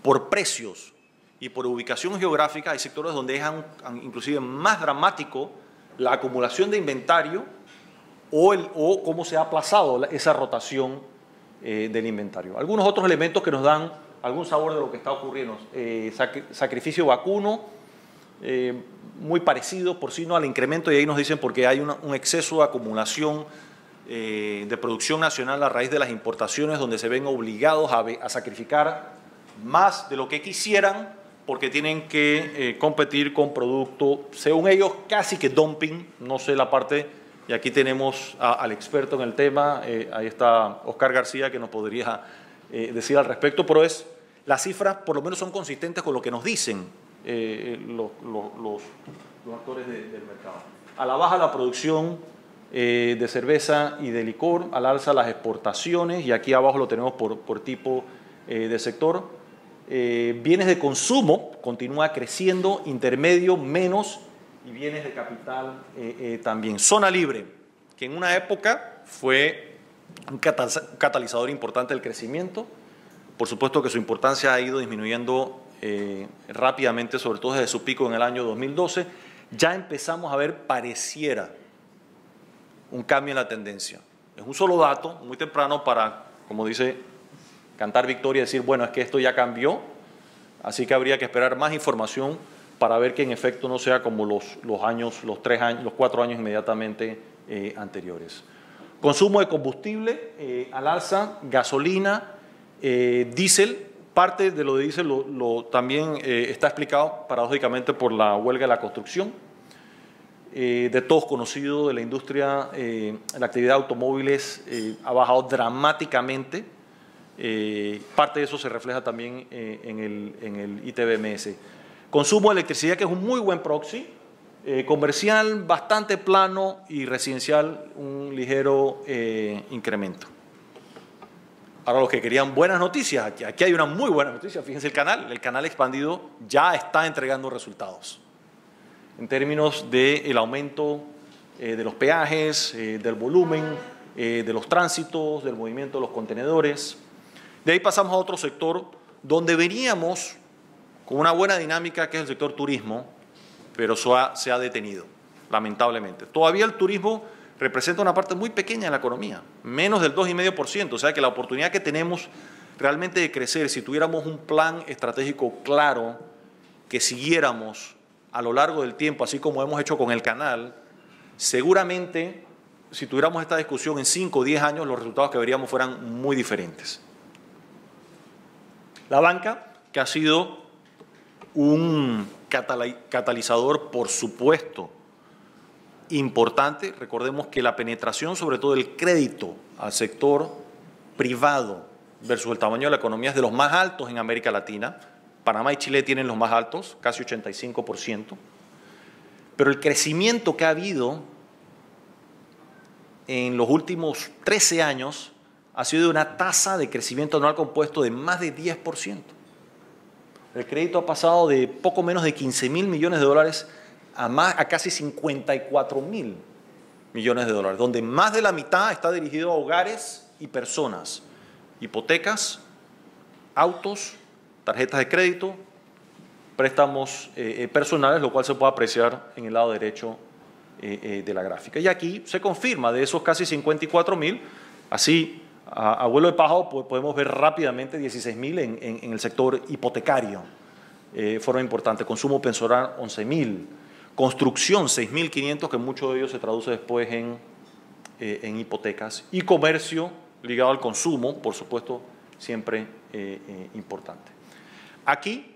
B: por precios y por ubicación geográfica hay sectores donde es inclusive más dramático la acumulación de inventario o cómo se ha aplazado esa rotación del inventario. Algunos otros elementos que nos dan algún sabor de lo que está ocurriendo. Sacrificio vacuno, muy parecido, porcino al incremento, y ahí nos dicen porque hay un exceso de acumulación de producción nacional a raíz de las importaciones, donde se ven obligados a sacrificar más de lo que quisieran porque tienen que competir con producto, según ellos, casi que dumping, no sé la parte, y aquí tenemos al experto en el tema, ahí está Oscar García, que nos podría decir al respecto, pero las cifras por lo menos son consistentes con lo que nos dicen los actores del mercado. A la baja la producción de cerveza y de licor, al alza las exportaciones, y aquí abajo lo tenemos por tipo de sector. Bienes de consumo continúa creciendo, intermedio menos, y bienes de capital también. Zona libre, que en una época fue un catalizador importante del crecimiento. Por supuesto que su importancia ha ido disminuyendo rápidamente, sobre todo desde su pico en el año 2012. Ya empezamos a ver, pareciera, un cambio en la tendencia. Es un solo dato, muy temprano para, como dice, cantar victoria y decir, bueno, es que esto ya cambió, así que habría que esperar más información para ver que en efecto no sea como los 4 años inmediatamente anteriores. Consumo de combustible al alza, gasolina, diésel. Parte de lo de diésel también está explicado paradójicamente por la huelga de la construcción. De todos conocido de la industria, la actividad de automóviles ha bajado dramáticamente. Parte de eso se refleja también en el ITBMS. Consumo de electricidad, que es un muy buen proxy, comercial bastante plano y residencial un ligero incremento. Ahora los que querían buenas noticias, aquí hay una muy buena noticia, fíjense el canal expandido ya está entregando resultados en términos del aumento de los peajes, del volumen, de los tránsitos, del movimiento de los contenedores. De ahí pasamos a otro sector donde veníamos con una buena dinámica, que es el sector turismo, pero se ha detenido, lamentablemente. Todavía el turismo representa una parte muy pequeña de la economía, menos del 2,5%, o sea que la oportunidad que tenemos realmente de crecer, si tuviéramos un plan estratégico claro, que siguiéramos a lo largo del tiempo, así como hemos hecho con el canal, seguramente si tuviéramos esta discusión en 5 o 10 años, los resultados que veríamos fueran muy diferentes. La banca, que ha sido un catalizador, por supuesto, importante. Recordemos que la penetración, sobre todo el crédito al sector privado versus el tamaño de la economía, es de los más altos en América Latina. Panamá y Chile tienen los más altos, casi 85%. Pero el crecimiento que ha habido en los últimos 13 años ha sido de una tasa de crecimiento anual compuesto de más de 10%. El crédito ha pasado de poco menos de 15.000 millones de dólares a casi 54.000 millones de dólares, donde más de la mitad está dirigido a hogares y personas, hipotecas, autos, tarjetas de crédito, préstamos personales, lo cual se puede apreciar en el lado derecho de la gráfica. Y aquí se confirma de esos casi 54.000, así a vuelo de pájaro podemos ver rápidamente 16.000 en el sector hipotecario, forma importante, consumo pensional 11.000, construcción 6.500, que mucho de ello se traduce después en hipotecas, y comercio ligado al consumo, por supuesto, siempre importante. Aquí,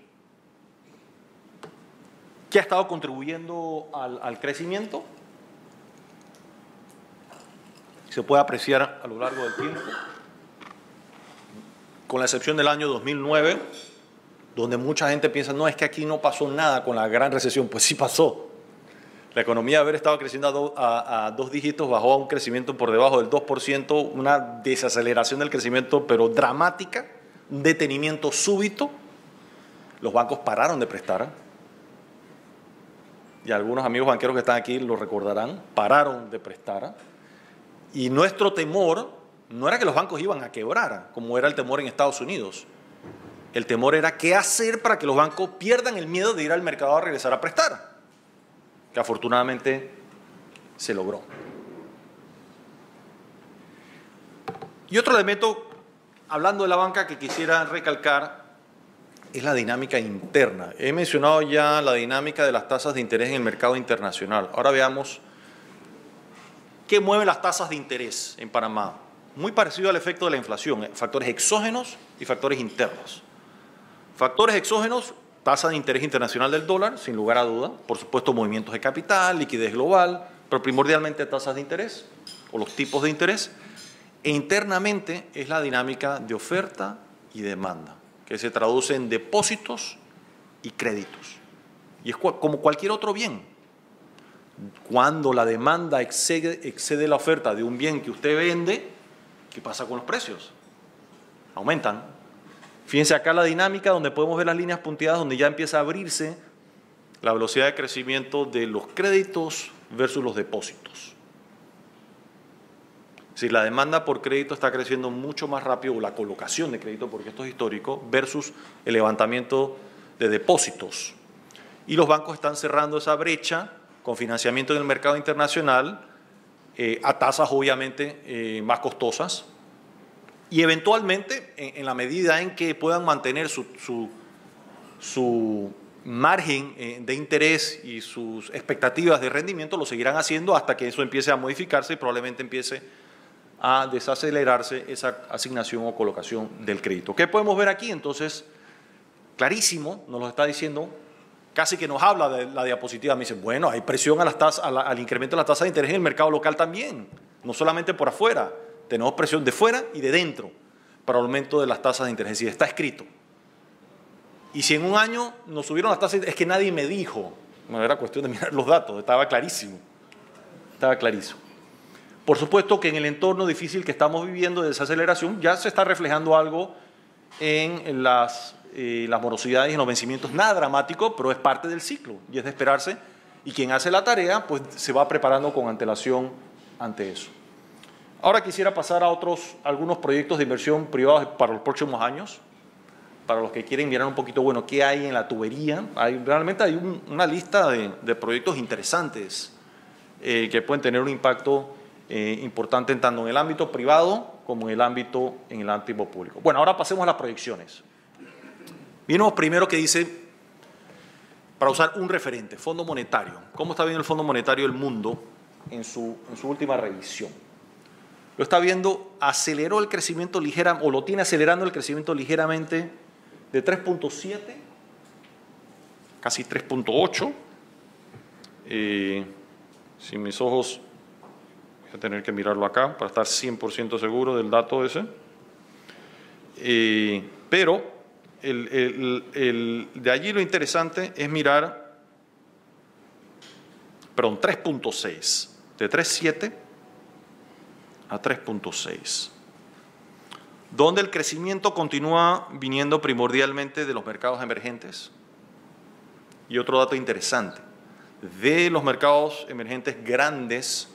B: ¿qué ha estado contribuyendo al crecimiento? Se puede apreciar a lo largo del tiempo, con la excepción del año 2009, donde mucha gente piensa, no, es que aquí no pasó nada con la gran recesión. Pues sí pasó. La economía, de haber estado creciendo a 2 dígitos, bajó a un crecimiento por debajo del 2%, una desaceleración del crecimiento, pero dramática, un detenimiento súbito. los bancos pararon de prestar. Y algunos amigos banqueros que están aquí lo recordarán, pararon de prestar. Y nuestro temor no era que los bancos iban a quebrar, como era el temor en Estados Unidos. El temor era qué hacer para que los bancos pierdan el miedo de ir al mercado a regresar a prestar, que afortunadamente se logró. Y otro elemento, hablando de la banca, que quisiera recalcar es la dinámica interna. He mencionado ya la dinámica de las tasas de interés en el mercado internacional. Ahora veamos qué mueven las tasas de interés en Panamá. Muy parecido al efecto de la inflación, factores exógenos y factores internos. Factores exógenos, tasa de interés internacional del dólar, sin lugar a duda. Por supuesto, movimientos de capital, liquidez global, pero primordialmente tasas de interés o los tipos de interés. E internamente es la dinámica de oferta y demanda, que se traduce en depósitos y créditos. Y es como cualquier otro bien. Cuando la demanda excede la oferta de un bien que usted vende, ¿qué pasa con los precios? Aumentan. Fíjense acá la dinámica donde podemos ver las líneas punteadas, donde ya empieza a abrirse la velocidad de crecimiento de los créditos versus los depósitos. Si la demanda por crédito está creciendo mucho más rápido, o la colocación de crédito, porque esto es histórico, versus el levantamiento de depósitos. Y los bancos están cerrando esa brecha con financiamiento en el mercado internacional a tasas obviamente más costosas. Y eventualmente, en la medida en que puedan mantener su margen de interés y sus expectativas de rendimiento, lo seguirán haciendo hasta que eso empiece a modificarse y probablemente empiece a desacelerarse esa asignación o colocación del crédito. ¿Qué podemos ver aquí? Entonces, clarísimo, nos lo está diciendo, casi que nos habla de la diapositiva. Me dice, bueno, hay presión a las tasas, al incremento de las tasas de interés en el mercado local también, no solamente por afuera. Tenemos presión de fuera y de dentro para el aumento de las tasas de interés. Es decir, está escrito. Y si en un año nos subieron las tasas de interés, es que nadie me dijo. No era cuestión de mirar los datos, estaba clarísimo. Estaba clarísimo. Por supuesto que en el entorno difícil que estamos viviendo de desaceleración ya se está reflejando algo en las morosidades y en los vencimientos. Nada dramático, pero es parte del ciclo y es de esperarse. Y quien hace la tarea, pues se va preparando con antelación ante eso. Ahora quisiera pasar a algunos proyectos de inversión privados para los próximos años, para los que quieren mirar un poquito, bueno, qué hay en la tubería. Realmente hay una lista de proyectos interesantes que pueden tener un impacto importante tanto en el ámbito privado como en el ámbito público. Bueno, ahora pasemos a las proyecciones. Vimos primero que dice, para usar un referente, Fondo Monetario. ¿Cómo está viendo el Fondo Monetario del mundo en su última revisión? Lo está viendo, aceleró el crecimiento ligera, o lo tiene acelerando el crecimiento ligeramente de 3.7, casi 3.8. Si mis ojos, voy a tener que mirarlo acá para estar 100% seguro del dato ese. Pero de allí lo interesante es mirar, perdón, 3.6, de 3.7 a 3.6, donde el crecimiento continúa viniendo primordialmente de los mercados emergentes. Y otro dato interesante, de los mercados emergentes grandes,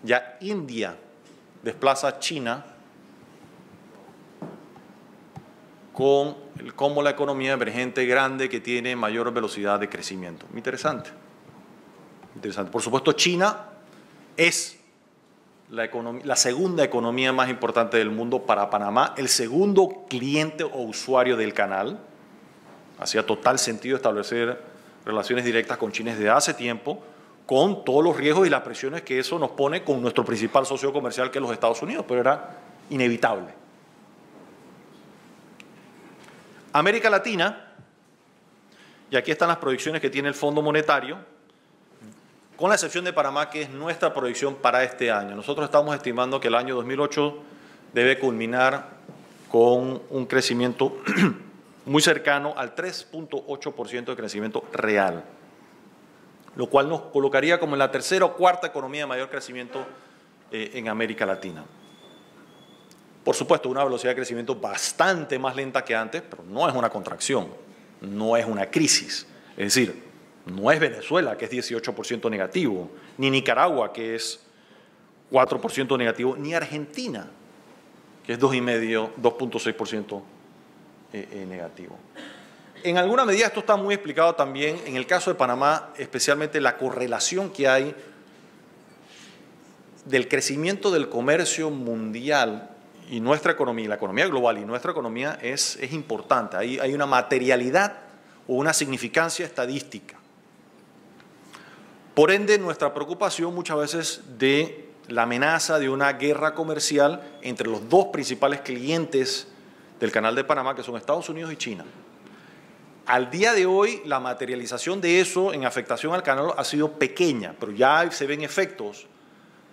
B: ya India desplaza a China como la economía emergente grande que tiene mayor velocidad de crecimiento. Interesante. Interesante. Por supuesto, China es la segunda economía más importante del mundo para Panamá, el segundo cliente o usuario del canal. Hacía total sentido establecer relaciones directas con China desde hace tiempo, con todos los riesgos y las presiones que eso nos pone con nuestro principal socio comercial, que es los Estados Unidos, pero era inevitable. América Latina, y aquí están las proyecciones que tiene el Fondo Monetario, con la excepción de Panamá, que es nuestra proyección para este año. Nosotros estamos estimando que el año 2008 debe culminar con un crecimiento muy cercano al 3.8% de crecimiento real, lo cual nos colocaría como en la tercera o cuarta economía de mayor crecimiento en América Latina. Por supuesto, una velocidad de crecimiento bastante más lenta que antes, pero no es una contracción. no es una crisis. Es decir, no es Venezuela, que es 18% negativo, ni Nicaragua, que es 4% negativo, ni Argentina, que es 2,6% negativo. En alguna medida esto está muy explicado también en el caso de Panamá, especialmente la correlación que hay del crecimiento del comercio mundial y nuestra economía, la economía global y nuestra economía es importante. Hay una materialidad o una significancia estadística. Por ende, nuestra preocupación muchas veces de la amenaza de una guerra comercial entre los dos principales clientes del Canal de Panamá, que son Estados Unidos y China. Al día de hoy, la materialización de eso en afectación al canal ha sido pequeña, pero ya se ven efectos,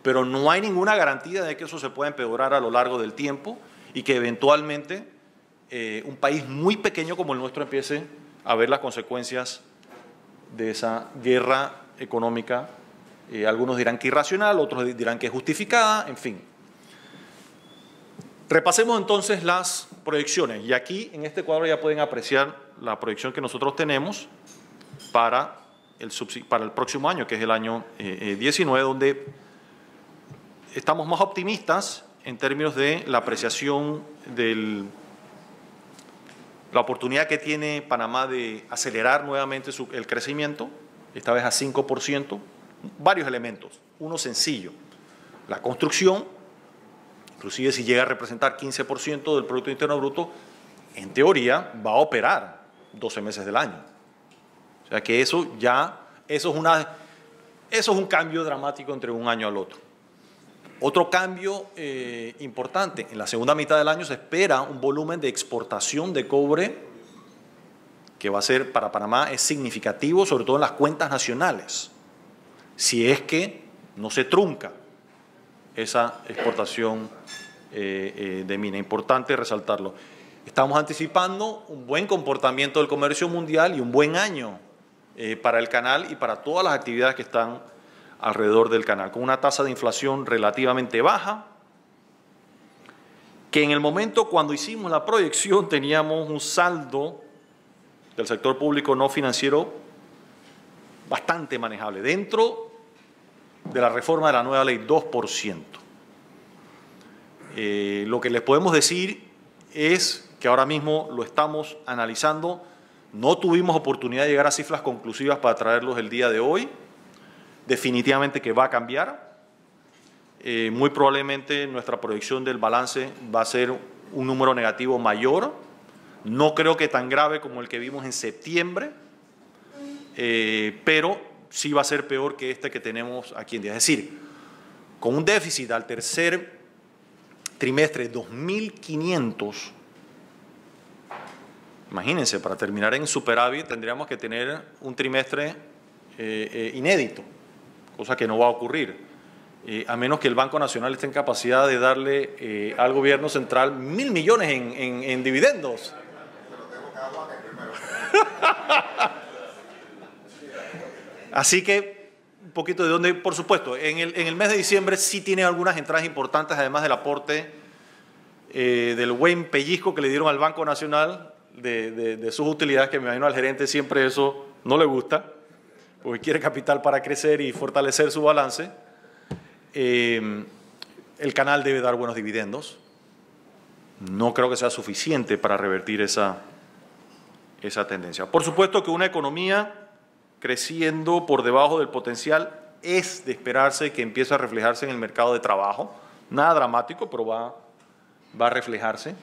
B: pero no hay ninguna garantía de que eso se pueda empeorar a lo largo del tiempo y que eventualmente un país muy pequeño como el nuestro empiece a ver las consecuencias de esa guerra económica. Algunos dirán que irracional, otros dirán que es justificada, en fin. Repasemos entonces las proyecciones y aquí en este cuadro ya pueden apreciar la proyección que nosotros tenemos para el próximo año, que es el año 19, donde estamos más optimistas en términos de la apreciación de la oportunidad que tiene Panamá de acelerar nuevamente el crecimiento, esta vez a 5%, varios elementos. Uno sencillo, la construcción, inclusive si llega a representar 15% del Producto Interno Bruto, en teoría va a operar 12 meses del año. O sea que eso es un cambio dramático entre un año al otro. Otro cambio importante, en la segunda mitad del año se espera un volumen de exportación de cobre que va a ser para Panamá es significativo, sobre todo en las cuentas nacionales, si es que no se trunca esa exportación de mina. Importante resaltarlo. Estamos anticipando un buen comportamiento del comercio mundial y un buen año para el canal y para todas las actividades que están alrededor del canal, con una tasa de inflación relativamente baja, que en el momento cuando hicimos la proyección teníamos un saldo del sector público no financiero bastante manejable, dentro de la reforma de la nueva ley, 2%. Lo que les podemos decir es que ahora mismo lo estamos analizando, no tuvimos oportunidad de llegar a cifras conclusivas para traerlos el día de hoy, definitivamente que va a cambiar, muy probablemente nuestra proyección del balance va a ser un número negativo mayor, no creo que tan grave como el que vimos en septiembre, pero sí va a ser peor que este que tenemos aquí en día. Es decir, con un déficit al tercer trimestre 2.500, imagínense, para terminar en superávit tendríamos que tener un trimestre inédito, cosa que no va a ocurrir, a menos que el Banco Nacional esté en capacidad de darle al gobierno central 1.000 millones en dividendos. Así que un poquito de donde, por supuesto, en el mes de diciembre sí tiene algunas entradas importantes, además del aporte del buen pellizco que le dieron al Banco Nacional de sus utilidades, que me imagino al gerente siempre eso no le gusta, porque quiere capital para crecer y fortalecer su balance. El canal debe dar buenos dividendos. No creo que sea suficiente para revertir esa tendencia. Por supuesto que una economía creciendo por debajo del potencial es de esperarse que empiece a reflejarse en el mercado de trabajo. Nada dramático, pero va a reflejarse.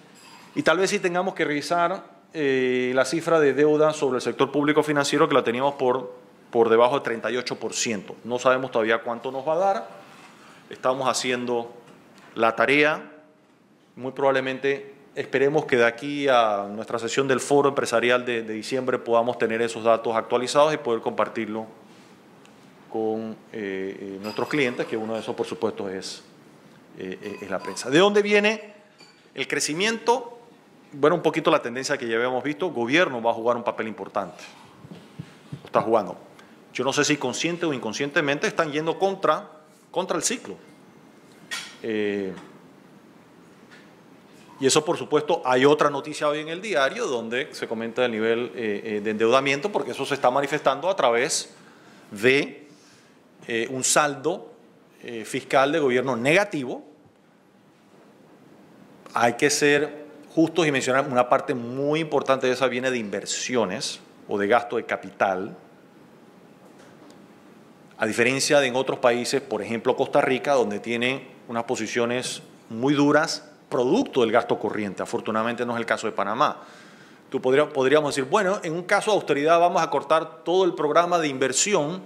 B: Y tal vez sí tengamos que revisar la cifra de deuda sobre el sector público financiero, que la teníamos por debajo de 38%. No sabemos todavía cuánto nos va a dar. Estamos haciendo la tarea. Muy probablemente esperemos que de aquí a nuestra sesión del foro empresarial de diciembre podamos tener esos datos actualizados y poder compartirlo con nuestros clientes, que uno de esos, por supuesto, es la prensa. ¿De dónde viene el crecimiento? Bueno, un poquito la tendencia que ya habíamos visto. El gobierno va a jugar un papel importante. Lo está jugando. Yo no sé si consciente o inconscientemente están yendo contra el ciclo. Y eso, por supuesto, hay otra noticia hoy en el diario donde se comenta el nivel de endeudamiento, porque eso se está manifestando a través de un saldo fiscal de gobierno negativo. Hay que ser justos y mencionar una parte muy importante de esa viene de inversiones o de gasto de capital. A diferencia de en otros países, por ejemplo Costa Rica, donde tiene unas posiciones muy duras producto del gasto corriente. Afortunadamente no es el caso de Panamá. Podríamos decir, bueno, en un caso de austeridad vamos a cortar todo el programa de inversión,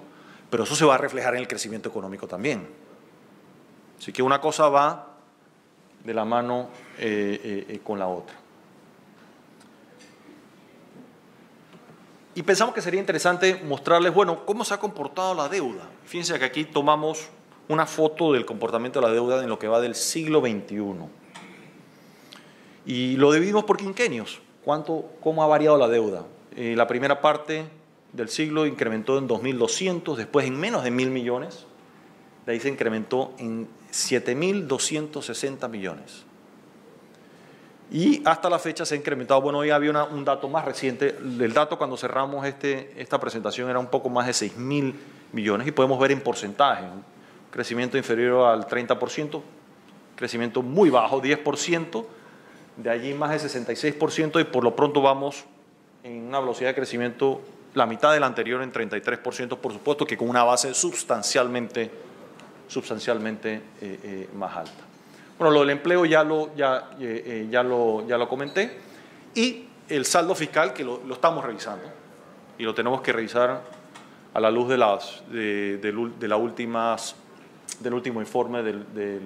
B: pero eso se va a reflejar en el crecimiento económico también. Así que una cosa va de la mano con la otra. Y pensamos que sería interesante mostrarles, bueno, cómo se ha comportado la deuda. Fíjense que aquí tomamos una foto del comportamiento de la deuda en lo que va del siglo XXI. Y lo dividimos por quinquenios. ¿Cómo ha variado la deuda? La primera parte del siglo incrementó en 2.200, después en menos de 1.000 millones. De ahí se incrementó en 7.260 millones. Y hasta la fecha se ha incrementado. Bueno, hoy había un dato más reciente. El dato cuando cerramos esta presentación era un poco más de 6.000 millones. Y podemos ver en porcentaje, un crecimiento inferior al 30%, crecimiento muy bajo, 10%. De allí más de 66% y por lo pronto vamos en una velocidad de crecimiento la mitad del anterior en 33%, por supuesto que con una base sustancialmente más alta. Bueno, lo del empleo ya lo comenté y el saldo fiscal que lo estamos revisando y lo tenemos que revisar a la luz del último informe del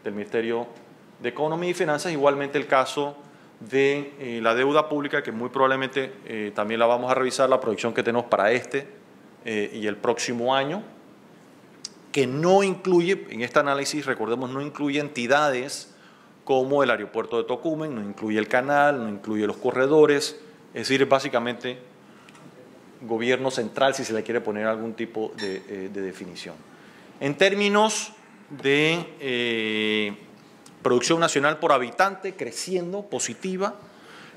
B: Ministerio de Economía y Finanzas, igualmente el caso de la deuda pública, que muy probablemente también la vamos a revisar, la proyección que tenemos para y el próximo año, que no incluye, en este análisis, recordemos, no incluye entidades como el aeropuerto de Tocumen, no incluye el canal, no incluye los corredores, es decir, básicamente gobierno central, si se le quiere poner algún tipo de definición. En términos de producción nacional por habitante creciendo, positiva,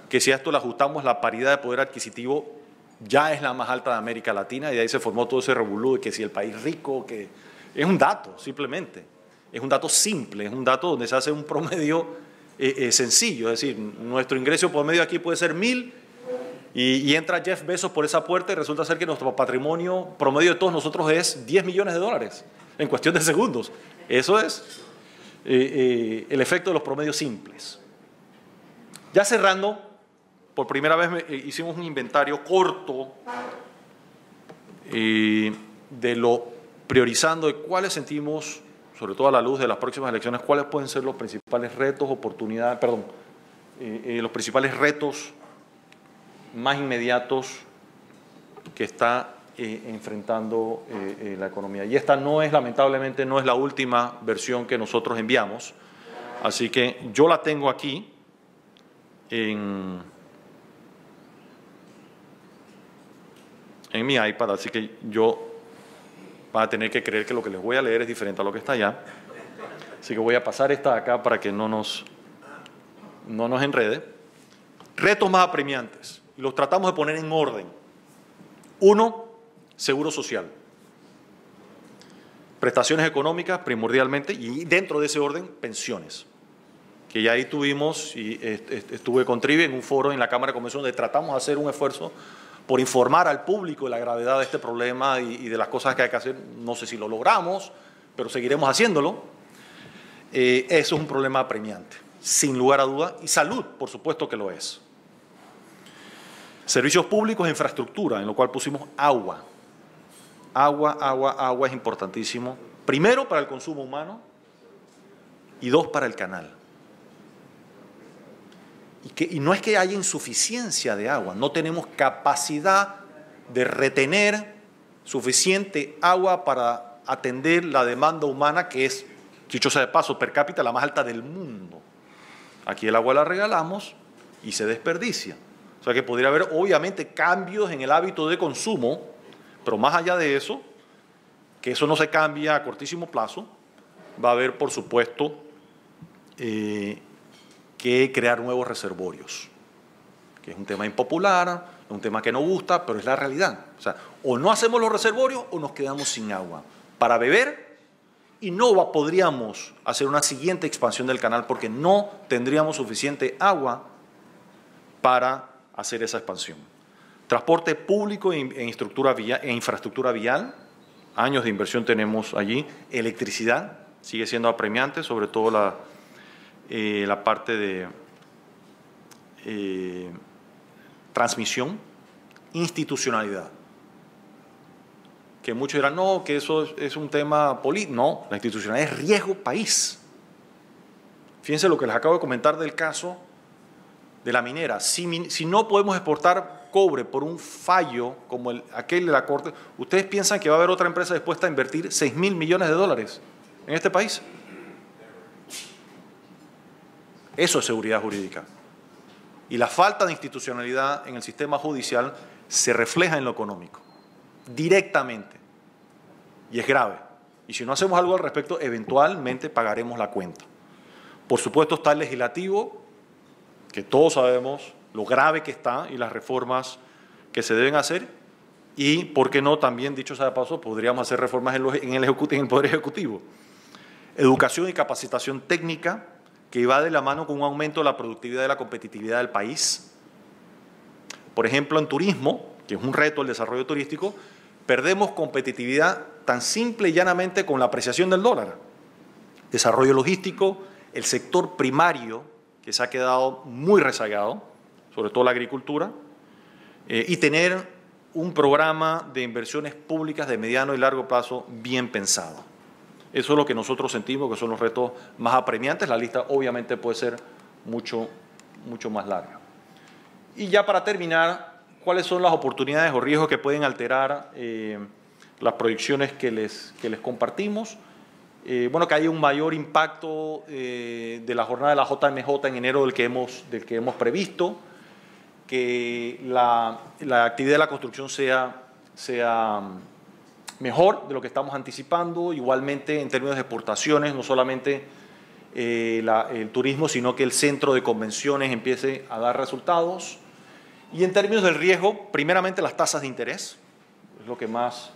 B: que si a esto le ajustamos la paridad de poder adquisitivo, ya es la más alta de América Latina y de ahí se formó todo ese revolú de que si el país rico, que es un dato simplemente, es un dato simple, es un dato donde se hace un promedio sencillo, es decir, nuestro ingreso promedio aquí puede ser 1.000 y entra Jeff Bezos por esa puerta y resulta ser que nuestro patrimonio promedio de todos nosotros es 10 millones de dólares en cuestión de segundos. Eso es el efecto de los promedios simples. Ya cerrando, por primera vez hicimos un inventario corto de lo priorizando de cuáles sentimos, sobre todo a la luz de las próximas elecciones, cuáles pueden ser los principales retos, los principales retos más inmediatos que está enfrentando la economía. Y esta lamentablemente no es la última versión que nosotros enviamos, así que yo la tengo aquí en mi iPad, así que yo van a tener que creer que lo que les voy a leer es diferente a lo que está allá. Así que voy a pasar esta de acá para que no nos enrede. Retos más apremiantes, y los tratamos de poner en orden. 1, seguro social. Prestaciones económicas primordialmente y dentro de ese orden, pensiones. Que ya ahí tuvimos, y estuve con Trivi en un foro en la Cámara de Comercio donde tratamos de hacer un esfuerzo por informar al público de la gravedad de este problema y de las cosas que hay que hacer. No sé si lo logramos, pero seguiremos haciéndolo. Eso es un problema apremiante, sin lugar a duda, y salud, por supuesto que lo es. Servicios públicos e infraestructura, en lo cual pusimos agua. Agua es importantísimo. Primero, para el consumo humano y 2, para el canal. Y no es que haya insuficiencia de agua, no tenemos capacidad de retener suficiente agua para atender la demanda humana, que es, dicho sea de paso, per cápita la más alta del mundo. Aquí el agua la regalamos y se desperdicia. O sea que podría haber obviamente cambios en el hábito de consumo, pero más allá de eso, que eso no se cambia a cortísimo plazo, va a haber, por supuesto, que crear nuevos reservorios, que es un tema impopular, es un tema que no gusta, pero es la realidad. O sea, o no hacemos los reservorios o nos quedamos sin agua para beber y no podríamos hacer una siguiente expansión del canal porque no tendríamos suficiente agua para hacer esa expansión. Transporte público e infraestructura vial, años de inversión tenemos allí. Electricidad sigue siendo apremiante, sobre todo la parte de transmisión. Institucionalidad, que muchos dirán, no, que eso es un tema político. No, la institucionalidad es riesgo país. Fíjense lo que les acabo de comentar del caso de la minera. Si no podemos exportar cobre por un fallo como aquel de la Corte, ¿ustedes piensan que va a haber otra empresa dispuesta a invertir $6.000 millones en este país? Eso es seguridad jurídica. Y la falta de institucionalidad en el sistema judicial se refleja en lo económico, directamente. Y es grave. Y si no hacemos algo al respecto, eventualmente pagaremos la cuenta. Por supuesto está el legislativo, que todos sabemos lo grave que está y las reformas que se deben hacer. Y, ¿por qué no? También, dicho sea de paso, podríamos hacer reformas en el Poder Ejecutivo. Educación y capacitación técnica, que va de la mano con un aumento de la productividad y la competitividad del país. Por ejemplo, en turismo, que es un reto el desarrollo turístico, perdemos competitividad tan simple y llanamente con la apreciación del dólar. Desarrollo logístico, el sector primario, que se ha quedado muy rezagado, sobre todo la agricultura, y tener un programa de inversiones públicas de mediano y largo plazo bien pensado. Eso es lo que nosotros sentimos que son los retos más apremiantes. La lista obviamente puede ser mucho más larga. Y ya para terminar, ¿cuáles son las oportunidades o riesgos que pueden alterar las proyecciones que les compartimos? Bueno, que haya un mayor impacto de la jornada de la JMJ en enero del que hemos previsto, que la actividad de la construcción sea mejor de lo que estamos anticipando, igualmente en términos de exportaciones, no solamente el turismo, sino que el centro de convenciones empiece a dar resultados. Y en términos del riesgo, primeramente las tasas de interés, es lo que más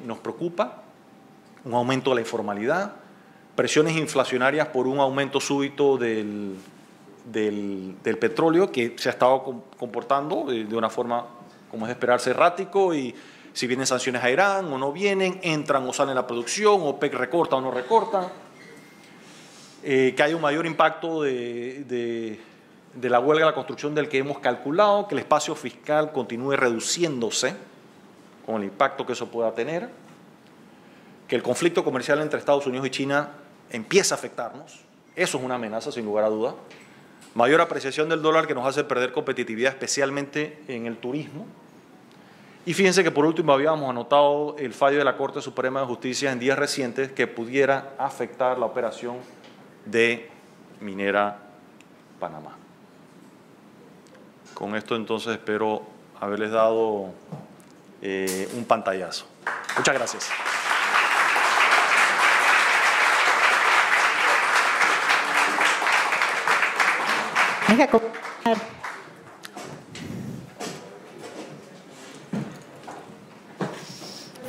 B: nos preocupa, un aumento de la informalidad, presiones inflacionarias por un aumento súbito del petróleo que se ha estado comportando de una forma, como es de esperarse, errático, y si vienen sanciones a Irán o no vienen, entran o salen la producción, OPEC recorta o no recorta, que haya un mayor impacto de la huelga de la construcción del que hemos calculado, que el espacio fiscal continúe reduciéndose con el impacto que eso pueda tener, que el conflicto comercial entre Estados Unidos y China empiece a afectarnos, eso es una amenaza sin lugar a duda, mayor apreciación del dólar que nos hace perder competitividad especialmente en el turismo. Y fíjense que por último habíamos anotado el fallo de la Corte Suprema de Justicia en días recientes que pudiera afectar la operación de Minera Panamá. Con esto entonces espero haberles dado un pantallazo. Muchas gracias.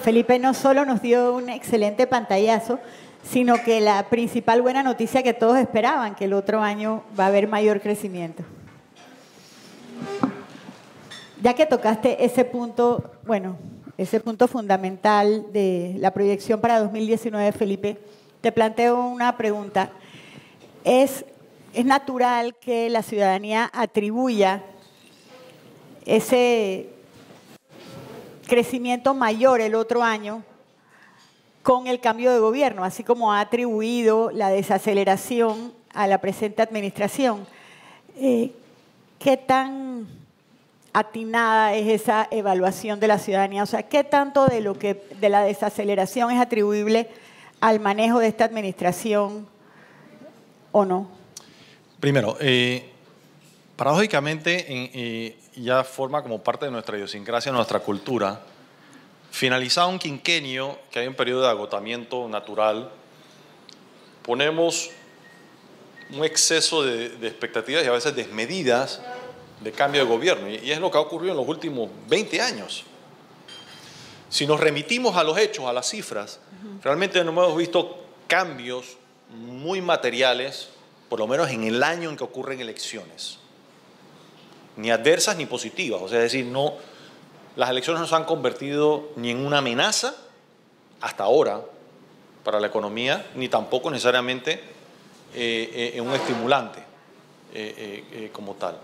A: Felipe no solo nos dio un excelente pantallazo, sino que la principal buena noticia que todos esperaban, que el otro año va a haber mayor crecimiento. Ya que tocaste ese punto, bueno, ese punto fundamental de la proyección para 2019, Felipe, te planteo una pregunta. ¿Es natural que la ciudadanía atribuya ese crecimiento mayor el otro año con el cambio de gobierno, así como ha atribuido la desaceleración a la presente administración? ¿Qué tan atinada es esa evaluación de la ciudadanía? O sea, ¿qué tanto de la desaceleración es atribuible al manejo de esta administración o no?
B: Primero, paradójicamente, ya forma como parte de nuestra idiosincrasia, nuestra cultura, finalizado un quinquenio, que hay un periodo de agotamiento natural, ponemos un exceso de expectativas y a veces desmedidas de cambio de gobierno. Y es lo que ha ocurrido en los últimos 20 años. Si nos remitimos a los hechos, a las cifras, realmente no hemos visto cambios muy materiales, por lo menos en el año en que ocurren elecciones. Ni adversas ni positivas. O sea, es decir, no, las elecciones no se han convertido ni en una amenaza hasta ahora para la economía, ni tampoco necesariamente en un estimulante como tal.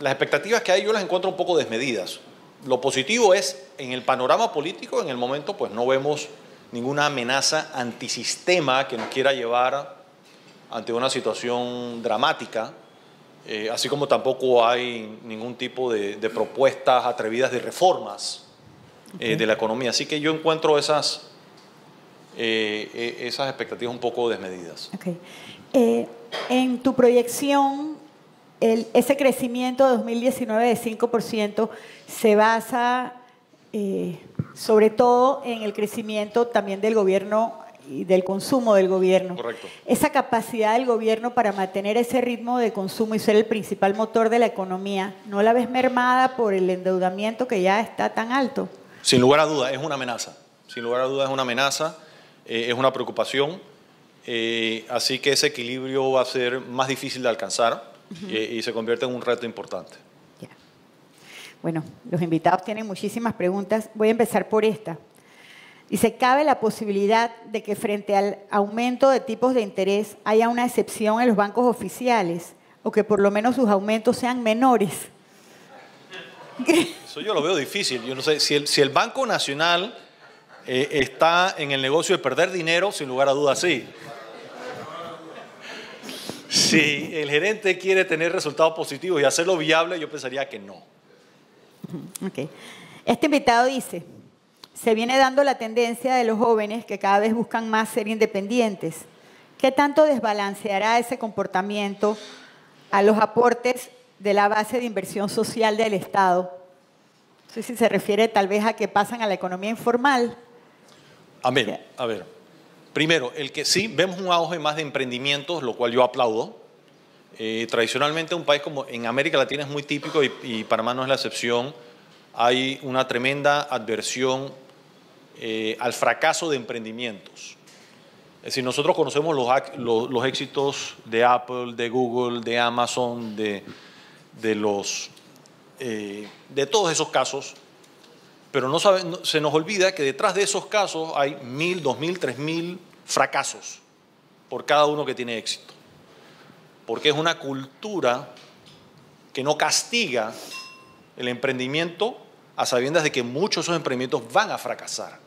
B: Las expectativas que hay yo las encuentro un poco desmedidas. Lo positivo es, en el panorama político, en el momento, pues no vemos ninguna amenaza antisistema que nos quiera llevar ante una situación dramática, así como tampoco hay ningún tipo de propuestas atrevidas de reformas de la economía. Así que yo encuentro esas expectativas un poco desmedidas.
A: Okay. En tu proyección, ese crecimiento de 2019 de 5% se basa sobre todo en el crecimiento también del gobierno y del consumo del gobierno.
B: Correcto.
A: Esa capacidad del gobierno para mantener ese ritmo de consumo y ser el principal motor de la economía, ¿no la ves mermada por el endeudamiento que ya está tan alto?
B: Sin lugar a dudas, es una amenaza. Sin lugar a dudas, es una amenaza, es una preocupación. Así que ese equilibrio va a ser más difícil de alcanzar y se convierte en un reto importante.
A: Yeah. Bueno, los invitados tienen muchísimas preguntas. Voy a empezar por esta. Dice, ¿cabe la posibilidad de que frente al aumento de tipos de interés haya una excepción en los bancos oficiales o que por lo menos sus aumentos sean menores?
B: Eso yo lo veo difícil. Yo no sé, si el Banco Nacional está en el negocio de perder dinero, sin lugar a dudas sí. Si el gerente quiere tener resultados positivos y hacerlo viable, yo pensaría que no.
A: Okay. Este invitado dice, se viene dando la tendencia de los jóvenes que cada vez buscan más ser independientes. ¿Qué tanto desbalanceará ese comportamiento a los aportes de la base de inversión social del Estado? No sé si se refiere tal vez a que pasan a la economía informal.
B: A ver. Primero, el que sí vemos un auge más de emprendimientos, lo cual yo aplaudo. Tradicionalmente un país como en América Latina es muy típico y Panamá no es la excepción. Hay una tremenda adversión al fracaso de emprendimientos. Es decir, nosotros conocemos los éxitos de Apple, de Google, de Amazon, de todos esos casos, pero se nos olvida que detrás de esos casos hay 1.000, 2.000, 3.000 fracasos por cada uno que tiene éxito. Porque es una cultura que no castiga el emprendimiento a sabiendas de que muchos de esos emprendimientos van a fracasar.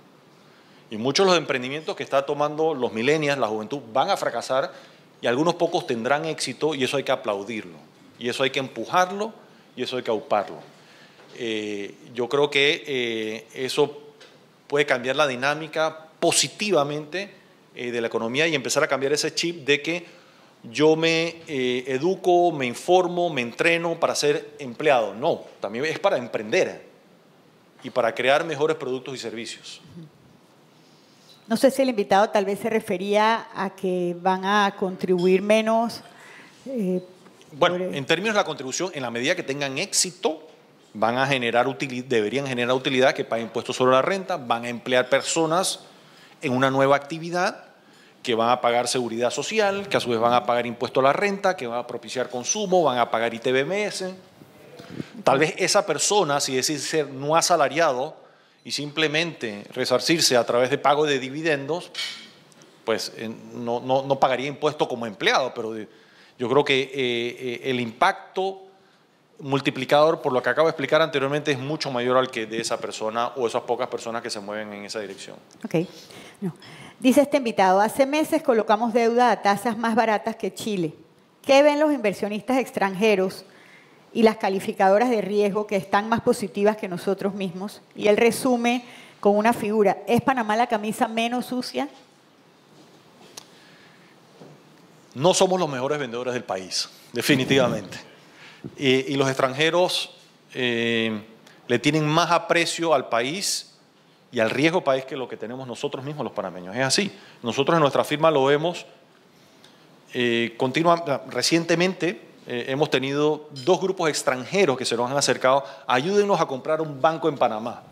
B: Y muchos de los emprendimientos que está tomando los millennials, la juventud, van a fracasar y algunos pocos tendrán éxito y eso hay que aplaudirlo. Y eso hay que empujarlo y eso hay que auparlo. Yo creo que eso puede cambiar la dinámica positivamente de la economía y empezar a cambiar ese chip de que yo me educo, me informo, me entreno para ser empleado. No, también es para emprender y para crear mejores productos y servicios.
A: No sé si el invitado tal vez se refería a que van a contribuir menos.
B: Bueno, en términos de la contribución, en la medida que tengan éxito, van a generar deberían generar utilidad, que paguen impuestos sobre la renta, van a emplear personas en una nueva actividad, que van a pagar seguridad social, que a su vez van a pagar impuesto a la renta, que van a propiciar consumo, van a pagar ITBMS. Tal vez esa persona, si decide ser no asalariado y simplemente resarcirse a través de pago de dividendos, pues no pagaría impuesto como empleado, pero yo creo que el impacto multiplicador, por lo que acabo de explicar anteriormente, es mucho mayor al que de esa persona o esas pocas personas que se mueven en esa dirección.
A: Ok. No. Dice este invitado, hace meses colocamos deuda a tasas más baratas que Chile. ¿Qué ven los inversionistas extranjeros y las calificadoras de riesgo que están más positivas que nosotros mismos? Y él resume con una figura, ¿es Panamá la camisa menos sucia?
B: No somos los mejores vendedores del país, definitivamente. Y los extranjeros le tienen más aprecio al país y al riesgo país que lo que tenemos nosotros mismos los panameños. Es así. Nosotros en nuestra firma lo vemos Recientemente hemos tenido 2 grupos extranjeros que se nos han acercado, ayúdenos a comprar un banco en Panamá,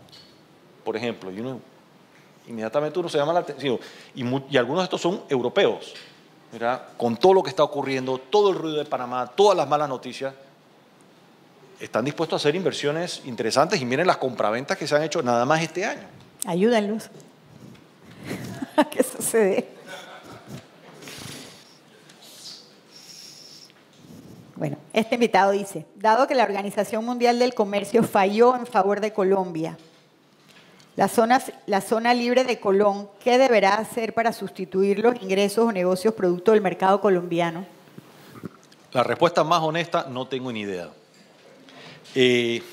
B: por ejemplo, y inmediatamente uno se llama la atención, y algunos de estos son europeos, ¿verdad? Con todo lo que está ocurriendo, todo el ruido de Panamá, todas las malas noticias, están dispuestos a hacer inversiones interesantes y miren las compraventas que se han hecho nada más este año.
A: Ayúdenlos. ¿Qué sucede? Bueno, este invitado dice, dado que la Organización Mundial del Comercio falló en favor de Colombia, la zona libre de Colón, ¿qué deberá hacer para sustituir los ingresos o negocios producto del mercado colombiano?
B: La respuesta más honesta, no tengo ni idea. Eso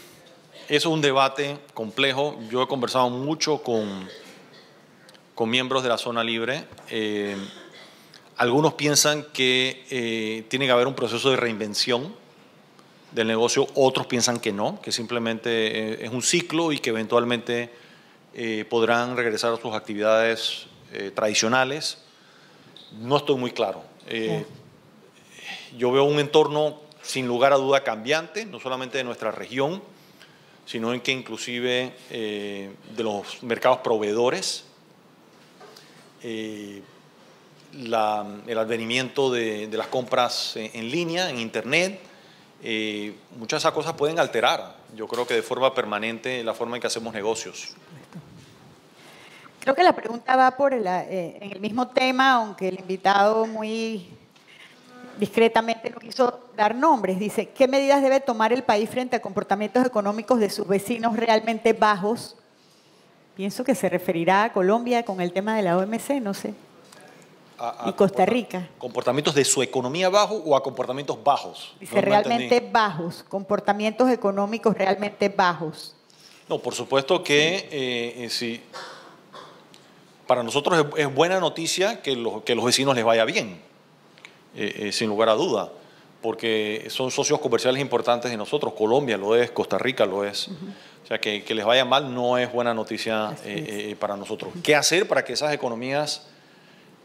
B: es un debate complejo. Yo he conversado mucho con miembros de la zona libre. Algunos piensan que tiene que haber un proceso de reinvención del negocio, otros piensan que no, que simplemente es un ciclo y que eventualmente podrán regresar a sus actividades tradicionales. No estoy muy claro. Yo veo un entorno sin lugar a duda cambiante, no solamente de nuestra región, sino en que inclusive de los mercados proveedores, el advenimiento de las compras en línea, en Internet, muchas de esas cosas pueden alterar, yo creo que de forma permanente, la forma en que hacemos negocios.
A: Creo que la pregunta va por en el mismo tema, aunque el invitado muy discretamente no quiso dar nombres. Dice, ¿qué medidas debe tomar el país frente a comportamientos económicos de sus vecinos realmente bajos? Pienso que se referirá a Colombia con el tema de la OMC, no sé. Y Costa Rica.
B: ¿Comportamientos de su economía bajo o a comportamientos bajos?
A: Dice realmente bajos, comportamientos económicos realmente bajos.
B: No, por supuesto que sí. Para nosotros es buena noticia que los vecinos les vaya bien, sin lugar a duda, porque son socios comerciales importantes de nosotros. Colombia lo es, Costa Rica lo es. O sea, que les vaya mal no es buena noticia para nosotros. ¿Qué hacer para que esas economías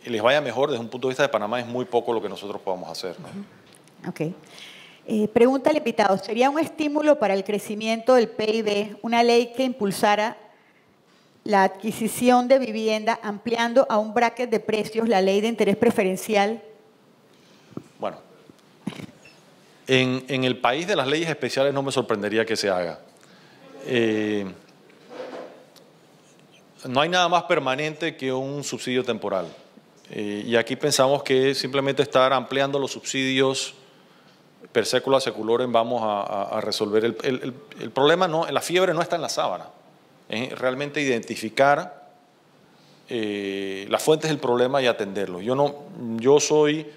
B: les vaya mejor? Desde un punto de vista de Panamá es muy poco lo que nosotros podamos hacer, ¿no?
A: Ok. Pregunta al invitado, ¿sería un estímulo para el crecimiento del PIB una ley que impulsara la adquisición de vivienda ampliando a un bracket de precios la ley de interés preferencial?
B: Bueno, en el país de las leyes especiales no me sorprendería que se haga. No hay nada más permanente que un subsidio temporal. Y aquí pensamos que simplemente estar ampliando los subsidios per secula seculorum vamos a resolver el problema. No, la fiebre no está en la sábana. Es realmente identificar las fuentes del problema y atenderlo. Yo soy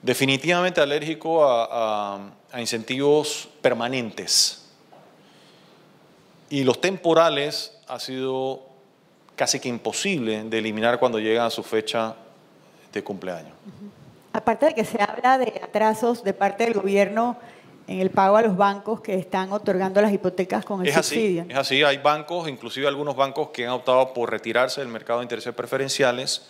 B: definitivamente alérgico a incentivos permanentes. Y los temporales ha sido casi que imposible de eliminar cuando llegan a su fecha de cumpleaños.
A: Aparte de que se habla de atrasos de parte del gobierno en el pago a los bancos que están otorgando las hipotecas con el subsidio.
B: Es así, hay bancos, inclusive algunos bancos que han optado por retirarse del mercado de intereses preferenciales.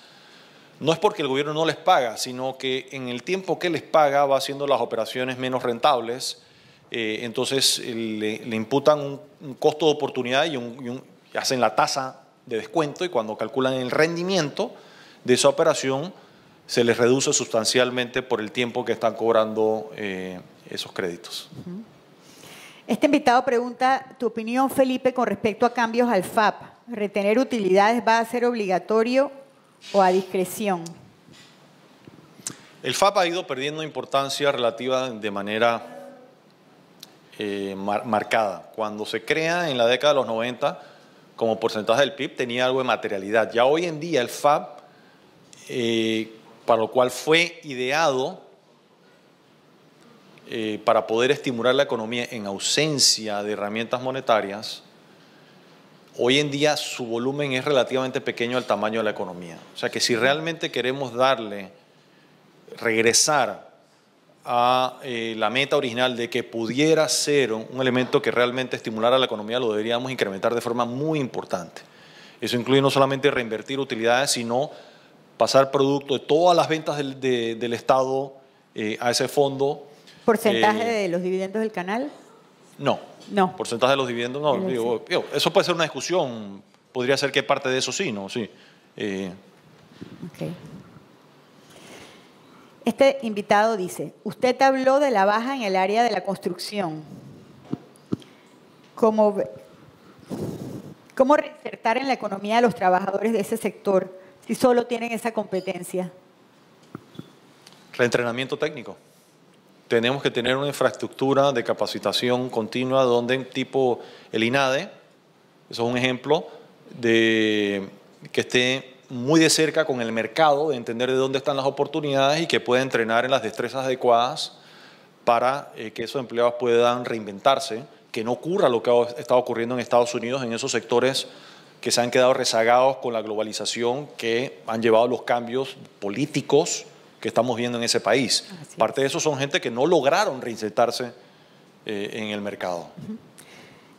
B: No es porque el gobierno no les paga, sino que en el tiempo que les paga va haciendo las operaciones menos rentables, entonces le imputan un costo de oportunidad y hacen la tasa de descuento, y cuando calculan el rendimiento de esa operación se les reduce sustancialmente por el tiempo que están cobrando esos créditos.
A: Este invitado pregunta tu opinión, Felipe, con respecto a cambios al FAP. ¿Retener utilidades va a ser obligatorio o a discreción?
B: El FAP ha ido perdiendo importancia relativa de manera marcada. Cuando se crea en la década de los 90, como porcentaje del PIB, tenía algo de materialidad. Ya hoy en día el FAP, para lo cual fue ideado para poder estimular la economía en ausencia de herramientas monetarias, hoy en día su volumen es relativamente pequeño al tamaño de la economía. O sea que si realmente queremos regresar a la meta original de que pudiera ser un elemento que realmente estimulara la economía, lo deberíamos incrementar de forma muy importante. Eso incluye no solamente reinvertir utilidades, sino pasar producto de todas las ventas del Estado a ese fondo.
A: ¿Porcentaje de los dividendos del canal?
B: No.
A: No.
B: Porcentaje de los dividendos, no. Digo, eso puede ser una discusión. Podría ser que parte de eso sí, ¿no? Sí.
A: Okay. Este invitado dice, usted habló de la baja en el área de la construcción. ¿Cómo reinsertar en la economía a los trabajadores de ese sector si solo tienen esa competencia?
B: Reentrenamiento técnico. Tenemos que tener una infraestructura de capacitación continua donde tipo el INADE, eso es un ejemplo, de que esté muy de cerca con el mercado, de entender de dónde están las oportunidades y que pueda entrenar en las destrezas adecuadas para que esos empleados puedan reinventarse, que no ocurra lo que ha estado ocurriendo en Estados Unidos en esos sectores que se han quedado rezagados con la globalización, que han llevado los cambios políticos que estamos viendo en ese país. Parte de eso son gente que no lograron reinsertarse en el mercado.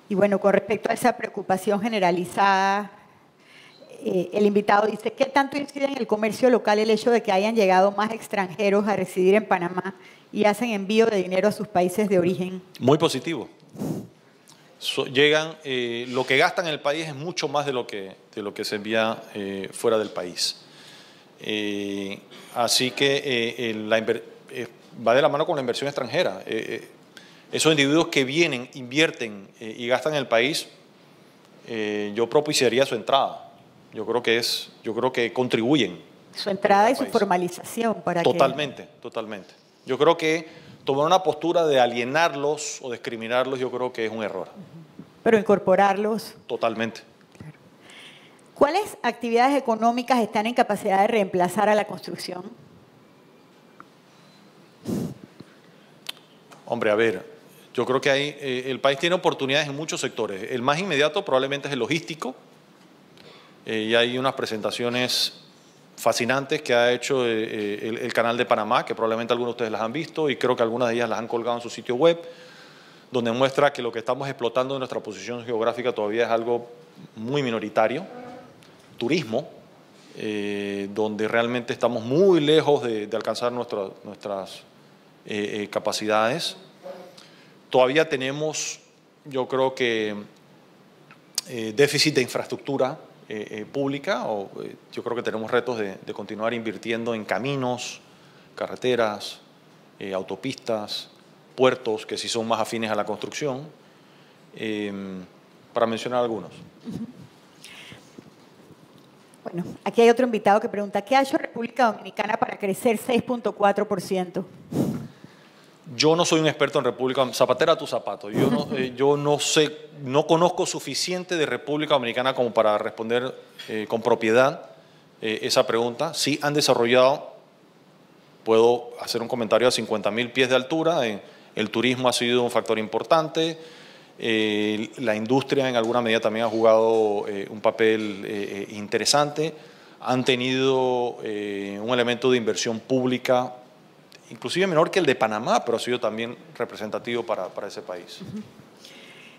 A: Y bueno, con respecto a esa preocupación generalizada, el invitado dice, ¿qué tanto incide en el comercio local el hecho de que hayan llegado más extranjeros a residir en Panamá y hacen envío de dinero a sus países de origen? Muy positivo.
B: Llegan, lo que gastan en el país es mucho más de lo que se envía fuera del país. Así que va de la mano con la inversión extranjera. Esos individuos que vienen, invierten y gastan en el país, yo propiciaría su entrada. Yo creo que contribuyen.
A: Su entrada y su formalización para
B: Totalmente. Yo creo que tomar una postura de alienarlos o discriminarlos, yo creo que es un error.
A: Pero incorporarlos.
B: Totalmente.
A: Claro. ¿Cuáles actividades económicas están en capacidad de reemplazar a la construcción?
B: Hombre, a ver, yo creo que el país tiene oportunidades en muchos sectores. El más inmediato probablemente es el logístico. Y hay unas presentaciones fascinantes que ha hecho el Canal de Panamá, que probablemente algunos de ustedes las han visto y creo que algunas de ellas las han colgado en su sitio web, donde muestra que lo que estamos explotando en nuestra posición geográfica todavía es algo muy minoritario. Turismo, donde realmente estamos muy lejos de alcanzar nuestras capacidades. Todavía tenemos, yo creo que, déficit de infraestructura pública, yo creo que tenemos retos de continuar invirtiendo en caminos, carreteras, autopistas, puertos que sí son más afines a la construcción, para mencionar algunos.
A: Bueno, aquí hay otro invitado que pregunta, ¿qué ha hecho República Dominicana para crecer 6.4%?
B: Yo no soy un experto en República Dominicana, zapatera a tu zapato. Yo no sé, no conozco suficiente de República Dominicana como para responder con propiedad esa pregunta. Sí han desarrollado, puedo hacer un comentario a 50.000 pies de altura, el turismo ha sido un factor importante, la industria en alguna medida también ha jugado un papel interesante, han tenido un elemento de inversión pública inclusive menor que el de Panamá, pero ha sido también representativo para ese país.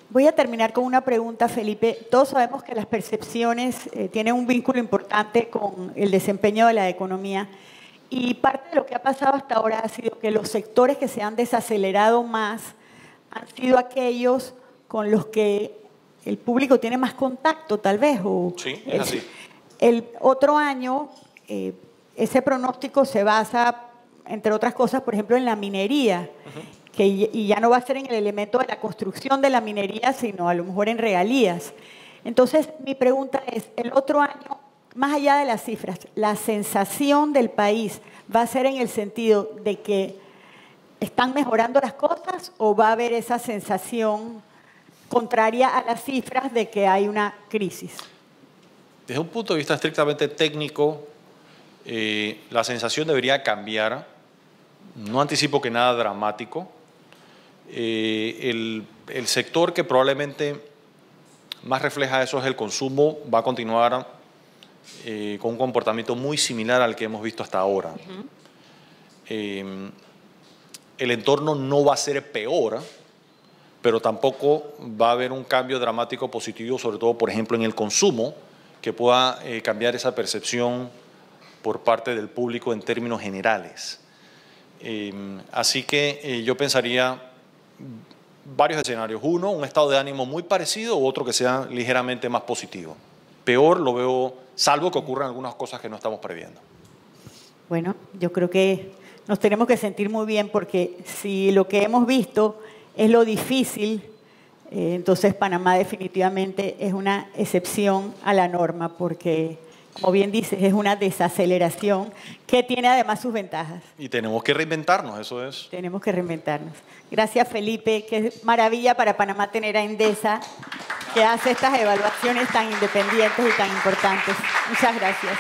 A: Voy a terminar con una pregunta, Felipe. Todos sabemos que las percepciones tienen un vínculo importante con el desempeño de la economía y parte de lo que ha pasado hasta ahora ha sido que los sectores que se han desacelerado más han sido aquellos con los que el público tiene más contacto, tal vez.
B: Sí, es así.
A: El otro año, ese pronóstico se basa, entre otras cosas, por ejemplo, en la minería, y ya no va a ser en el elemento de la construcción de la minería, sino a lo mejor en regalías. Entonces, mi pregunta es, el otro año, más allá de las cifras, ¿la sensación del país va a ser en el sentido de que están mejorando las cosas o va a haber esa sensación contraria a las cifras de que hay una crisis?
B: Desde un punto de vista estrictamente técnico, la sensación debería cambiar. No anticipo que nada dramático. El sector que probablemente más refleja eso es el consumo, va a continuar con un comportamiento muy similar al que hemos visto hasta ahora. El entorno no va a ser peor, pero tampoco va a haber un cambio dramático positivo, sobre todo, por ejemplo, en el consumo, que pueda cambiar esa percepción por parte del público en términos generales. Así que yo pensaría varios escenarios. Uno, un estado de ánimo muy parecido, u otro que sea ligeramente más positivo. Peor lo veo, salvo que ocurran algunas cosas que no estamos previendo.
A: Bueno, yo creo que nos tenemos que sentir muy bien porque si lo que hemos visto es lo difícil, entonces Panamá definitivamente es una excepción a la norma porque, como bien dices, es una desaceleración que tiene además sus ventajas.
B: Y tenemos que reinventarnos, eso es.
A: Tenemos que reinventarnos. Gracias, Felipe. Qué maravilla para Panamá tener a Endesa, que hace estas evaluaciones tan independientes y tan importantes. Muchas gracias.